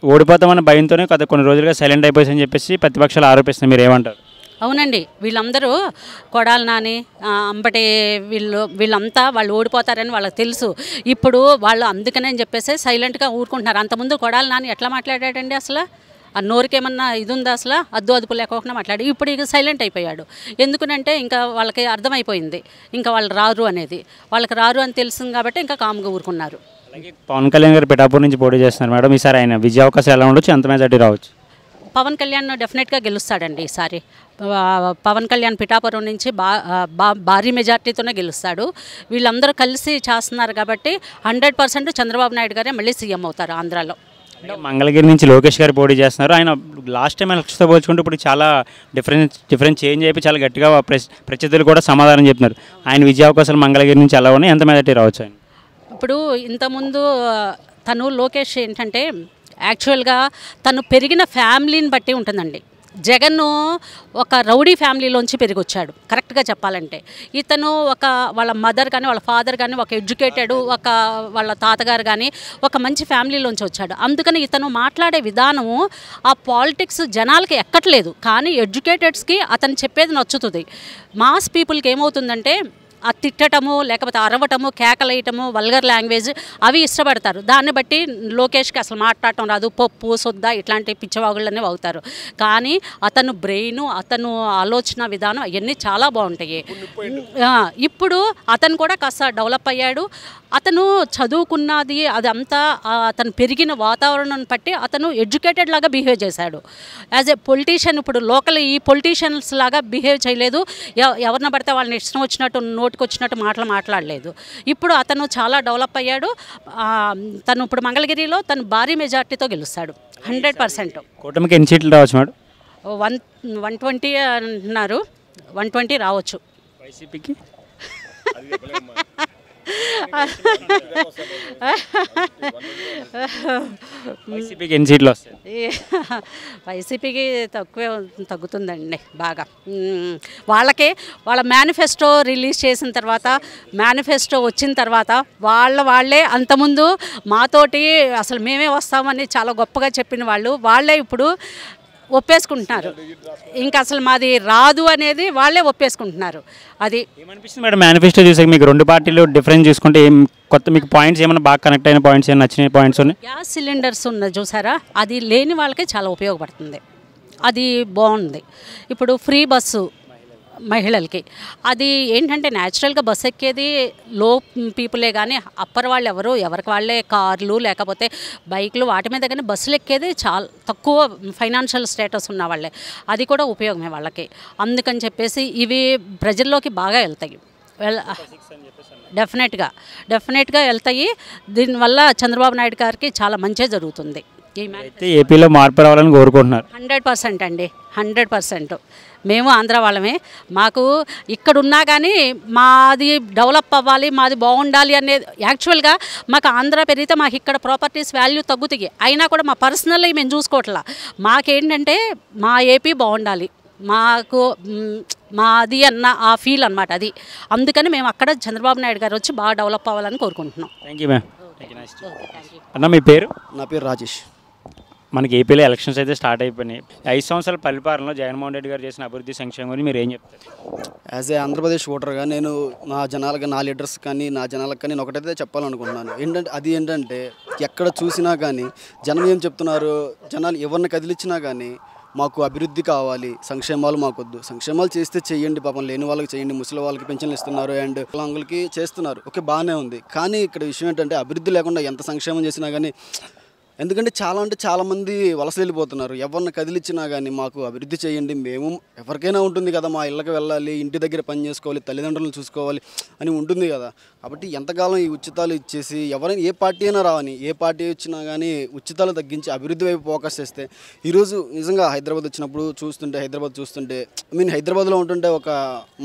ఓడిపోతామన్న భయంతోనే కొన్ని రోజులుగా సైలెంట్ అయిపోయిందని చెప్పేసి ప్రతిపక్షాలు ఆరోపిస్తున్నారు. మీరు ఏమంటారు? అవునండి, వీళ్ళందరూ కొడాలి నాని, అంబటి వీళ్ళంతా వాళ్ళు ఓడిపోతారని వాళ్ళకి తెలుసు. ఇప్పుడు వాళ్ళు అందుకనే చెప్పేసి సైలెంట్గా ఊరుకుంటున్నారు. అంతకుముందు కొడాలి నాని ఎట్లా మాట్లాడాడండి అసలు? ఆ నోరుకేమన్నా ఇది ఉందా అసలు? అదుపు లేకుండా మాట్లాడి ఇప్పుడు ఇక సైలెంట్ అయిపోయాడు. ఎందుకనంటే ఇంకా వాళ్ళకి అర్థమైపోయింది ఇంకా వాళ్ళు రారు అనేది. వాళ్ళకి రారు అని తెలిసింది కాబట్టి ఇంకా కామ్గా ఊరుకున్నారు. అలాగే పవన్ కళ్యాణ్ గారు పిఠాపూర్ నుంచి పోటీ చేస్తున్నారు మేడం. ఈసారి ఆయన విజయ అవకాశం ఎలా ఉండొచ్చు, ఎంత మెజార్టీ రావచ్చు? పవన్ కళ్యాణ్ డెఫినెట్గా గెలుస్తాడండి ఈసారి. పవన్ కళ్యాణ్ పిఠాపురం నుంచి భారీ మెజార్టీతోనే గెలుస్తాడు. వీళ్ళందరూ కలిసి చేస్తున్నారు కాబట్టి 100% చంద్రబాబు నాయుడు గారే మళ్ళీ సీఎం అవుతారు ఆంధ్రాలో. మంగళగిరి నుంచి లోకేష్ గారు పోటీ చేస్తున్నారు. ఆయన లాస్ట్ టైం ఎలక్షన్తో పోల్చుకుంటే ఇప్పుడు చాలా డిఫరెన్స్ చేంజ్ అయిపోయి చాలా గట్టిగా ప్రత్యర్థులు కూడా సమాధానం చెప్తున్నారు. ఆయన విజయ అవకాశాలు మంగళగిరి నుంచి ఎలా ఉన్నాయి, ఎంత మెజార్టీ రావచ్చు ఆయన? ఇప్పుడు ఇంతకుముందు తను లోకేష్ ఏంటంటే యాక్చువల్గా తను పెరిగిన ఫ్యామిలీని బట్టి ఉంటుందండి. జగన్ ఒక రౌడీ ఫ్యామిలీలోంచి పెరిగి వచ్చాడు కరెక్ట్గా చెప్పాలంటే. ఇతను వాళ్ళ మదర్ కానీ వాళ్ళ ఫాదర్ కానీ ఒక ఎడ్యుకేటెడ్, వాళ్ళ తాతగారు కానీ ఒక మంచి ఫ్యామిలీలోంచి వచ్చాడు. అందుకని ఇతను మాట్లాడే విధానము ఆ పాలిటిక్స్ జనాలకి ఎక్కట్లేదు, కానీ ఎడ్యుకేటెడ్స్కి అతను చెప్పేది నచ్చుతుంది. మాస్ పీపుల్కి ఏమవుతుందంటే ఆ తిట్టటము, లేకపోతే అరవటము, కేకలేయటము, వల్గర్ లాంగ్వేజ్ అవి ఇష్టపడతారు. దాన్ని బట్టి లోకేష్కి అసలు మాట్లాడటం రాదు, పప్పు సొద్ద ఇట్లాంటి పిచ్చవాగుళ్ళనే అవుతారు. కానీ అతను బ్రెయిన్, అతను ఆలోచన విధానం అవన్నీ చాలా బాగుంటాయి. ఇప్పుడు అతను కూడా కాస్త డెవలప్ అయ్యాడు. అతను చదువుకున్నది అదంతా అతను పెరిగిన వాతావరణం బట్టి అతను ఎడ్యుకేటెడ్ లాగా బిహేవ్ చేశాడు. యాజ్ ఏ పొలిటీషియన్ ఇప్పుడు లోకల్ ఈ పొలిటీషియన్స్ లాగా బిహేవ్ చేయలేదు. ఎవరిని పడితే వాళ్ళని ఇష్టం వచ్చినట్టు నోటికొచ్చినట్టు మాట్లాడలేదు. ఇప్పుడు అతను చాలా డెవలప్ అయ్యాడు. తను ఇప్పుడు మంగళగిరిలో తను భారీ మెజార్టీతో గెలుస్తాడు 100%. కూటమికి ఎన్ని సీట్లు రావచ్చు మేడం? 120 అంటున్నారు, 120 రావచ్చు. వైసీపీకి వైసీపీకి ఎన్ని సీట్లు వస్తాయి? వైసీపీకి తగ్గుతుందండి బాగా. వాళ్ళ మేనిఫెస్టో రిలీజ్ చేసిన తర్వాత, మేనిఫెస్టో వచ్చిన తర్వాత వాళ్ళే అంతకుముందు మాతోటి అసలు మేమే వస్తామని చాలా గొప్పగా చెప్పిన వాళ్ళే ఇప్పుడు ఒప్పేసుకుంటున్నారు. ఇంకా అసలు మాది రాదు అనేది వాళ్ళే ఒప్పేసుకుంటున్నారు. అది ఏమనిపిస్తుంది మేడం మేనిఫెస్టో చూసాక మీకు? రెండు పార్టీలు డిఫరెన్స్ చూసుకుంటే కొత్త మీకు పాయింట్స్ ఏమైనా బాగా కనెక్ట్ అయిన పాయింట్స్ ఏమైనా నచ్చిన పాయింట్స్ ఉన్నాయి? గ్యాస్ సిలిండర్స్ ఉన్నది చూసారా, అది లేని వాళ్ళకి చాలా ఉపయోగపడుతుంది. అది బాగుంది. ఇప్పుడు ఫ్రీ బస్సు మహిళలకి. అది ఏంటంటే న్యాచురల్గా బస్ ఎక్కేది లో పీపులే కానీ అప్పర్ వాళ్ళు ఎవరికి వాళ్ళే కార్లు లేకపోతే బైకులు వాటి మీద కానీ బస్సులు ఎక్కేది చాలా తక్కువ ఫైనాన్షియల్ స్టేటస్ ఉన్న వాళ్ళే. అది కూడా ఉపయోగమే వాళ్ళకి. అందుకని చెప్పేసి ఇవి ప్రజల్లోకి బాగా వెళ్తాయి. డెఫినెట్గా వెళ్తాయి. దీనివల్ల చంద్రబాబు నాయుడు గారికి చాలా మంచి జరుగుతుంది. అయితే ఏపీలో మార్పు రావాలని కోరుకుంటున్నారు. 100% అండి, 100%. మేము ఆంధ్ర వాళ్ళమే. మాకు ఇక్కడున్నా కానీ మాది డెవలప్ అవ్వాలి, మాది బాగుండాలి అనేది యాక్చువల్గా మాకు ఆంధ్ర పెరిగితే మాకు ఇక్కడ ప్రాపర్టీస్ వాల్యూ తగ్గుతాయి. అయినా కూడా మా పర్సనల్లీ మేము చూసుకోవట్లా. మాకేంటంటే మా ఏపీ బాగుండాలి, మాకు మాది అన్న ఆ ఫీల్ అనమాట అది. అందుకని మేము అక్కడ చంద్రబాబు నాయుడు గారు వచ్చి బాగా డెవలప్ అవ్వాలని కోరుకుంటున్నాం. Thank you ma'am. అన్న మీ పేరు? నా పేరు రాజేష్. మనకి ఏపీలో ఎలక్షన్స్ అయితే స్టార్ట్ అయిపోయినాయి. 5 సంవత్సరాల పరిపాలనలో జగన్మోహన్ రెడ్డి గారు చేసిన అభివృద్ధి సంక్షేమం గురించి మీరు ఏం చెప్తారు? యాజ్ ఏ ఆంధ్రప్రదేశ్ ఓటర్గా నేను నా జనాలకి, నా లీడర్స్ కానీ, నా జనాలకు కానీ నేను ఒకటైతే చెప్పాలనుకుంటున్నాను. ఏంటంటే ఎక్కడ చూసినా కానీ జనం ఏం చెప్తున్నారు, జనాలు ఎవరిని కదిలిచ్చినా కానీ మాకు అభివృద్ధి కావాలి, సంక్షేమాలు మాకొద్దు. సంక్షేమాలు చేస్తే చెయ్యండి, పాపం లేని వాళ్ళకి చేయండి, ముసలి వాళ్ళకి పెన్షన్లు ఇస్తున్నారు అండ్ వికలాంగులకి చేస్తున్నారు, ఓకే బాగానే ఉంది. కానీ ఇక్కడ విషయం ఏంటంటే అభివృద్ధి లేకుండా ఎంత సంక్షేమం చేసినా కానీ, ఎందుకంటే చాలామంది వలస వెళ్ళిపోతున్నారు. ఎవరిని కదిలిచ్చినా కానీ మాకు అభివృద్ధి చేయండి, మేము ఎవరికైనా ఉంటుంది కదా, మా ఇళ్ళకి వెళ్ళాలి, ఇంటి దగ్గర పని చేసుకోవాలి, తల్లిదండ్రులను చూసుకోవాలి అని ఉంటుంది కదా. కాబట్టి ఎంతకాలం ఈ ఉచితాలు ఇచ్చేసి ఎవరైనా ఏ పార్టీ అయినా రావని, ఏ పార్టీ వచ్చినా కానీ ఉచితాలు తగ్గించి అభివృద్ధి వైపు ఫోకస్ చేస్తే ఈరోజు నిజంగా హైదరాబాద్ వచ్చినప్పుడు చూస్తుంటే హైదరాబాద్లో ఉంటుంటే ఒక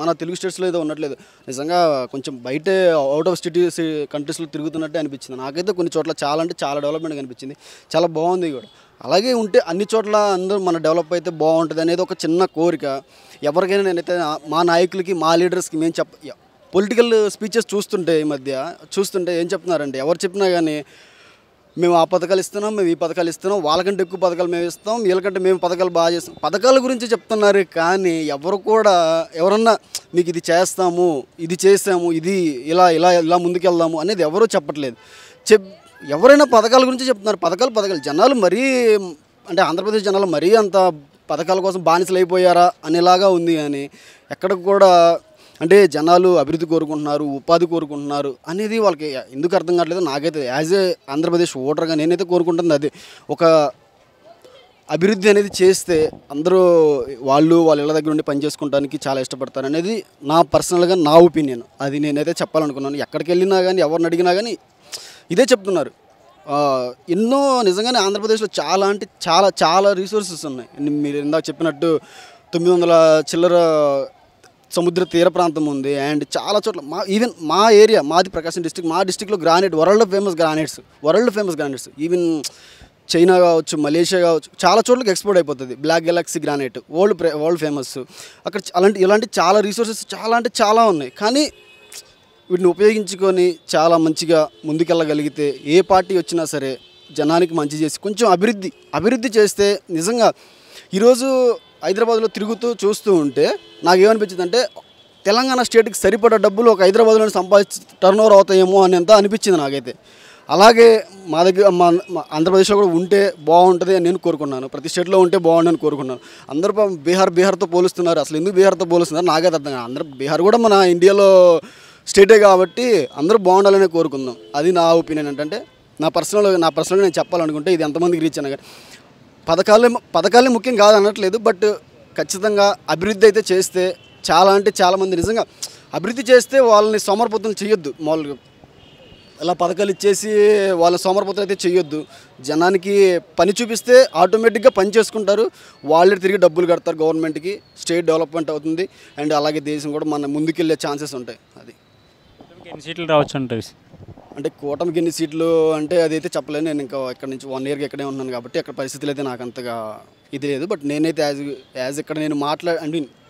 మన తెలుగు స్టేట్స్లో ఏదో ఉండట్లేదు, నిజంగా కొంచెం బయటే అవుట్ ఆఫ్ సిటీస్ కంట్రీస్లో తిరుగుతున్నట్టే అనిపించింది నాకైతే. కొన్ని చోట్ల చాలా డెవలప్మెంట్ కనిపించింది, చాలా బాగుంది కూడా. అలాగే ఉంటే అన్ని చోట్ల అందరూ మన డెవలప్ అయితే బాగుంటుంది అనేది ఒక చిన్న కోరిక. ఎవరికైనా నేనైతే మా నాయకులకి, మా లీడర్స్కి మేము పొలిటికల్ స్పీచెస్ ఈ మధ్య చూస్తుంటే ఏం చెప్తున్నారంటే, ఎవరు చెప్పినా కానీ మేము ఆ పథకాలు ఇస్తున్నాం, మేము ఈ పథకాలు ఇస్తున్నాం, వాళ్ళకంటే ఎక్కువ పథకాలు మేము ఇస్తాం, వీళ్ళకంటే మేము పథకాలు బాగా చేస్తాం, పథకాల గురించి చెప్తున్నారు. కానీ ఎవరన్నా మీకు ఇది చేస్తాము, ఇది చేసాము, ఇది ఇలా ముందుకెళ్దాము అనేది ఎవరూ చెప్పట్లేదు. ఎవరైనా పథకాల గురించి చెప్తున్నారు. పథకాలు జనాలు మరీ అంటే ఆంధ్రప్రదేశ్ జనాలు మరీ అంత పథకాల కోసం బానిసలు అయిపోయారా అనేలాగా ఉంది. కానీ ఎక్కడ కూడా అంటే జనాలు అభివృద్ధి కోరుకుంటున్నారు, ఉపాధి కోరుకుంటున్నారు అనేది వాళ్ళకి ఎందుకు అర్థం కావట్లేదు నాకైతే. యాజ్ ఏ ఆంధ్రప్రదేశ్ ఓటర్గా నేనైతే కోరుకుంటుంది అది. ఒక అభివృద్ధి అనేది చేస్తే అందరూ వాళ్ళ ఇళ్ళ దగ్గర ఉండి పని చేసుకోవడానికి చాలా ఇష్టపడతారు అనేది నా పర్సనల్గా నా ఒపీనియన్. అది నేనైతే చెప్పాలనుకున్నాను. ఎక్కడికి వెళ్ళినా కానీ ఎవరిని అడిగినా కానీ ఇదే చెప్తున్నారు. ఎన్నో నిజంగానే ఆంధ్రప్రదేశ్లో చాలా రిసోర్సెస్ ఉన్నాయి. మీరు ఇందాక చెప్పినట్టు 900 చిల్లర సముద్ర తీర ప్రాంతం ఉంది. అండ్ చాలా చోట్ల ఈవెన్ మా ఏరియా, మాది ప్రకాశం డిస్ట్రిక్ట్, మా డిస్ట్రిక్ట్లో granite world famous granites even China కావచ్చు, మలేషియా కావచ్చు, చాలా చోట్లకి ఎక్స్పోర్ట్ అయిపోతుంది. Black galaxy granite world famous. అక్కడ ఇలాంటి చాలా రిసోర్సెస్ చాలా ఉన్నాయి. కానీ వీటిని ఉపయోగించుకొని చాలా మంచిగా ముందుకెళ్ళగలిగితే ఏ పార్టీ వచ్చినా సరే జనానికి మంచి చేసి కొంచెం అభివృద్ధి చేస్తే నిజంగా ఈరోజు హైదరాబాద్లో చూస్తూ ఉంటే నాకేమనిపించింది అంటే తెలంగాణ స్టేట్కి సరిపడా డబ్బులు ఒక హైదరాబాద్లోనే టర్న్ ఓవర్ అవుతాయేమో అనేంత అనిపించింది నాకైతే. అలాగే మా దగ్గర మా ఆంధ్రప్రదేశ్లో కూడా ఉంటే బాగుంటుంది అని నేను కోరుకున్నాను. ప్రతి స్టేట్లో ఉంటే బాగుంటుందని కోరుకున్నాను. అందరూ బీహార్తో పోలుస్తున్నారు. అసలు ఎందుకు బీహార్తో పోలుస్తున్నారు నాకైతే అర్థం కాదు. అందరూ బీహార్ కూడా మన ఇండియాలో స్టేటే కాబట్టి అందరూ బాగుండాలనే కోరుకుందాం. అది నా ఒపీనియన్. ఏంటంటే నా పర్సనల్గా నేను చెప్పాలనుకుంటే ఇది ఎంతమందికి రీచ్ అయినా కానీ పథకాలే ముఖ్యం కాదు అనట్లేదు. బట్ ఖచ్చితంగా అభివృద్ధి అయితే చేస్తే చాలామంది నిజంగా అభివృద్ధి చేస్తే వాళ్ళని సోమరిపోతులు చేయొద్దు. మామూలుగా ఇలా పథకాలు ఇచ్చేసి వాళ్ళ సోమరిపోతులు అయితే చేయొద్దు. జనానికి పని చూపిస్తే ఆటోమేటిక్గా పని చేసుకుంటారు, వాళ్ళే తిరిగి డబ్బులు కడతారు గవర్నమెంట్కి, స్టేట్ డెవలప్మెంట్ అవుతుంది. అండ్ అలాగే దేశం కూడా మన ముందుకెళ్ళే ఛాన్సెస్ ఉంటాయి. అది ఎన్ని సీట్లు రావచ్చు అంటారు? అంటే కూటమికి ఎన్ని సీట్లు అంటే అదైతే చెప్పలేను. నేను ఇంకా ఇక్కడ నుంచి 1 ఇయర్కి ఇక్కడే ఉన్నాను కాబట్టి అక్కడ పరిస్థితులు అయితే నాకు అంతగా ఇది లేదు. బట్ నేనైతే యాజ్ ఇక్కడ నేను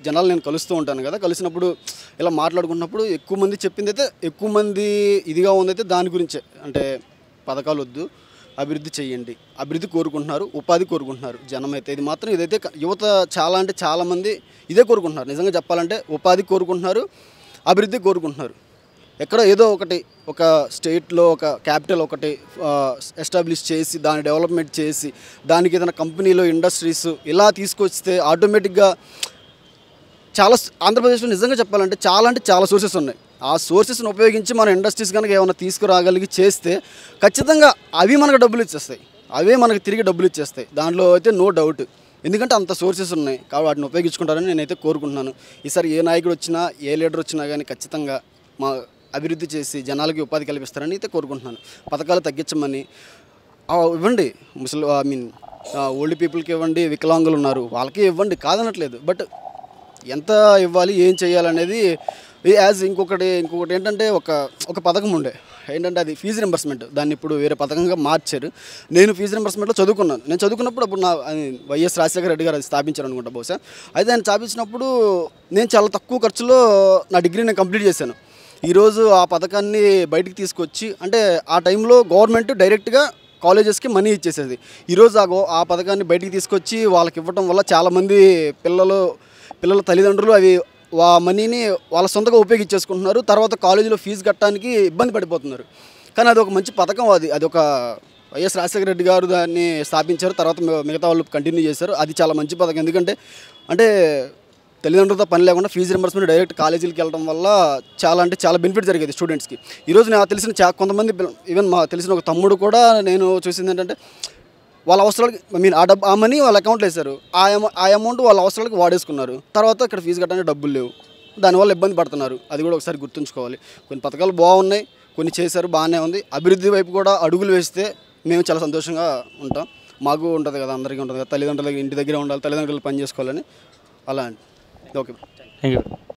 జనాలు నేను కలుస్తూ ఉంటాను కదా, కలిసినప్పుడు ఇలా మాట్లాడుకున్నప్పుడు ఎక్కువ మంది చెప్పింది అయితే ఎక్కువ మంది ఇదిగా ఉందైతే దాని గురించే. అంటే పథకాలు వద్దు, అభివృద్ధి చేయండి, అభివృద్ధి కోరుకుంటున్నారు, ఉపాధి కోరుకుంటున్నారు జనం అయితే. ఇదైతే యువత చాలామంది ఇదే కోరుకుంటున్నారు. నిజంగా చెప్పాలంటే ఉపాధి కోరుకుంటున్నారు, అభివృద్ధి కోరుకుంటున్నారు. ఎక్కడ ఏదో ఒకటి ఒక స్టేట్లో ఒక క్యాపిటల్ ఒకటి ఎస్టాబ్లిష్ చేసి దాన్ని డెవలప్మెంట్ చేసి దానికి ఏదైనా కంపెనీలో ఇండస్ట్రీస్ ఇలా తీసుకొస్తే ఆటోమేటిక్గా చాలా ఆంధ్రప్రదేశ్లో నిజంగా చెప్పాలంటే చాలా సోర్సెస్ ఉన్నాయి. ఆ సోర్సెస్ని ఉపయోగించి మన ఇండస్ట్రీస్ కనుక ఏమైనా తీసుకురాగలిగి చేస్తే ఖచ్చితంగా అవి మనకు డబ్బులు ఇచ్చేస్తాయి, అవే మనకు తిరిగి డబ్బులు ఇచ్చేస్తాయి. దాంట్లో అయితే నో డౌట్. ఎందుకంటే అంత సోర్సెస్ ఉన్నాయి కాబట్టి వాటిని ఉపయోగించుకుంటారని నేనైతే కోరుకుంటున్నాను. ఈసారి ఏ నాయకుడు వచ్చినా ఏ లీడర్ వచ్చినా కానీ ఖచ్చితంగా మా అభివృద్ధి చేసి జనాలకి ఉపాధి కల్పిస్తారని అయితే కోరుకుంటున్నాను. పథకాలు తగ్గించమని ఇవ్వండి, ఓల్డ్ పీపుల్కి ఇవ్వండి, వికలాంగులు ఉన్నారు వాళ్ళకి ఇవ్వండి కాదనట్లేదు. బట్ ఎంత ఇవ్వాలి ఏం చేయాలనేది ఇంకొకటి ఏంటంటే ఒక పథకం ఉండే ఏంటంటే అది ఫీజు రింబర్స్మెంట్. దాన్ని ఇప్పుడు వేరే పథకంగా మార్చారు. నేను ఫీజు రింబర్స్మెంట్లో చదువుకున్నాను. నేను చదువుకున్నప్పుడు అప్పుడు వైఎస్ రాజశేఖర రెడ్డి గారు అది స్థాపించారు అనుకుంటా బహుశా. అయితే ఆయన స్థాపించినప్పుడు నేను చాలా తక్కువ ఖర్చులో నా డిగ్రీ నేను కంప్లీట్ చేశాను. ఈరోజు ఆ పథకాన్ని బయటికి తీసుకొచ్చి అంటే ఆ టైంలో గవర్నమెంట్ డైరెక్ట్గా కాలేజెస్కి మనీ ఇచ్చేసేది. ఈరోజు ఆ పథకాన్ని బయటికి తీసుకొచ్చి వాళ్ళకి ఇవ్వడం వల్ల చాలామంది పిల్లల తల్లిదండ్రులు ఆ మనీని వాళ్ళ సొంతగా ఉపయోగించేసుకుంటున్నారు. తర్వాత కాలేజీలో ఫీజు కట్టడానికి ఇబ్బంది పడిపోతున్నారు. కానీ అది ఒక మంచి పథకం. అది ఒక వైఎస్ రాజశేఖర రెడ్డి గారు దాన్ని స్థాపించారు. తర్వాత మిగతా వాళ్ళు కంటిన్యూ చేశారు. అది చాలా మంచి పథకం. ఎందుకంటే తల్లిదండ్రులతో పని లేకుండా ఫీజు రింబర్స్మెంట్ డైరెక్ట్ కాలేజీలకు వెళ్ళడం వల్ల చాలా బెనిఫిట్ జరిగేది స్టూడెంట్స్కి. ఈరోజు నాకు తెలిసిన కొంతమంది ఈవెన్ మా తెలిసిన ఒక తమ్ముడు కూడా నేను చూసింది ఏంటంటే వాళ్ళ అవసరాలకి ఆ మనీ వాళ్ళ అకౌంట్లో వేశారు. ఆ అమౌంట్ వాళ్ళ అవసరాలకి వాడేసుకున్నారు. తర్వాత ఇక్కడ ఫీజు కట్టడానికి డబ్బులు లేవు, దానివల్ల ఇబ్బంది పడుతున్నారు. అది కూడా ఒకసారి గుర్తుంచుకోవాలి. కొన్ని పథకాలు బాగున్నాయి, కొన్ని చేశారు, బాగానే ఉంది. అభివృద్ధి వైపు కూడా అడుగులు వేస్తే మేము చాలా సంతోషంగా ఉంటాం. మాకు ఉంటుంది కదా, అందరికీ ఉంటుంది కదా, తల్లిదండ్రులకి ఇంటి దగ్గర ఉండాలి, తల్లిదండ్రులు పని చేసుకోవాలని. అలా అండి. Okay, thank you.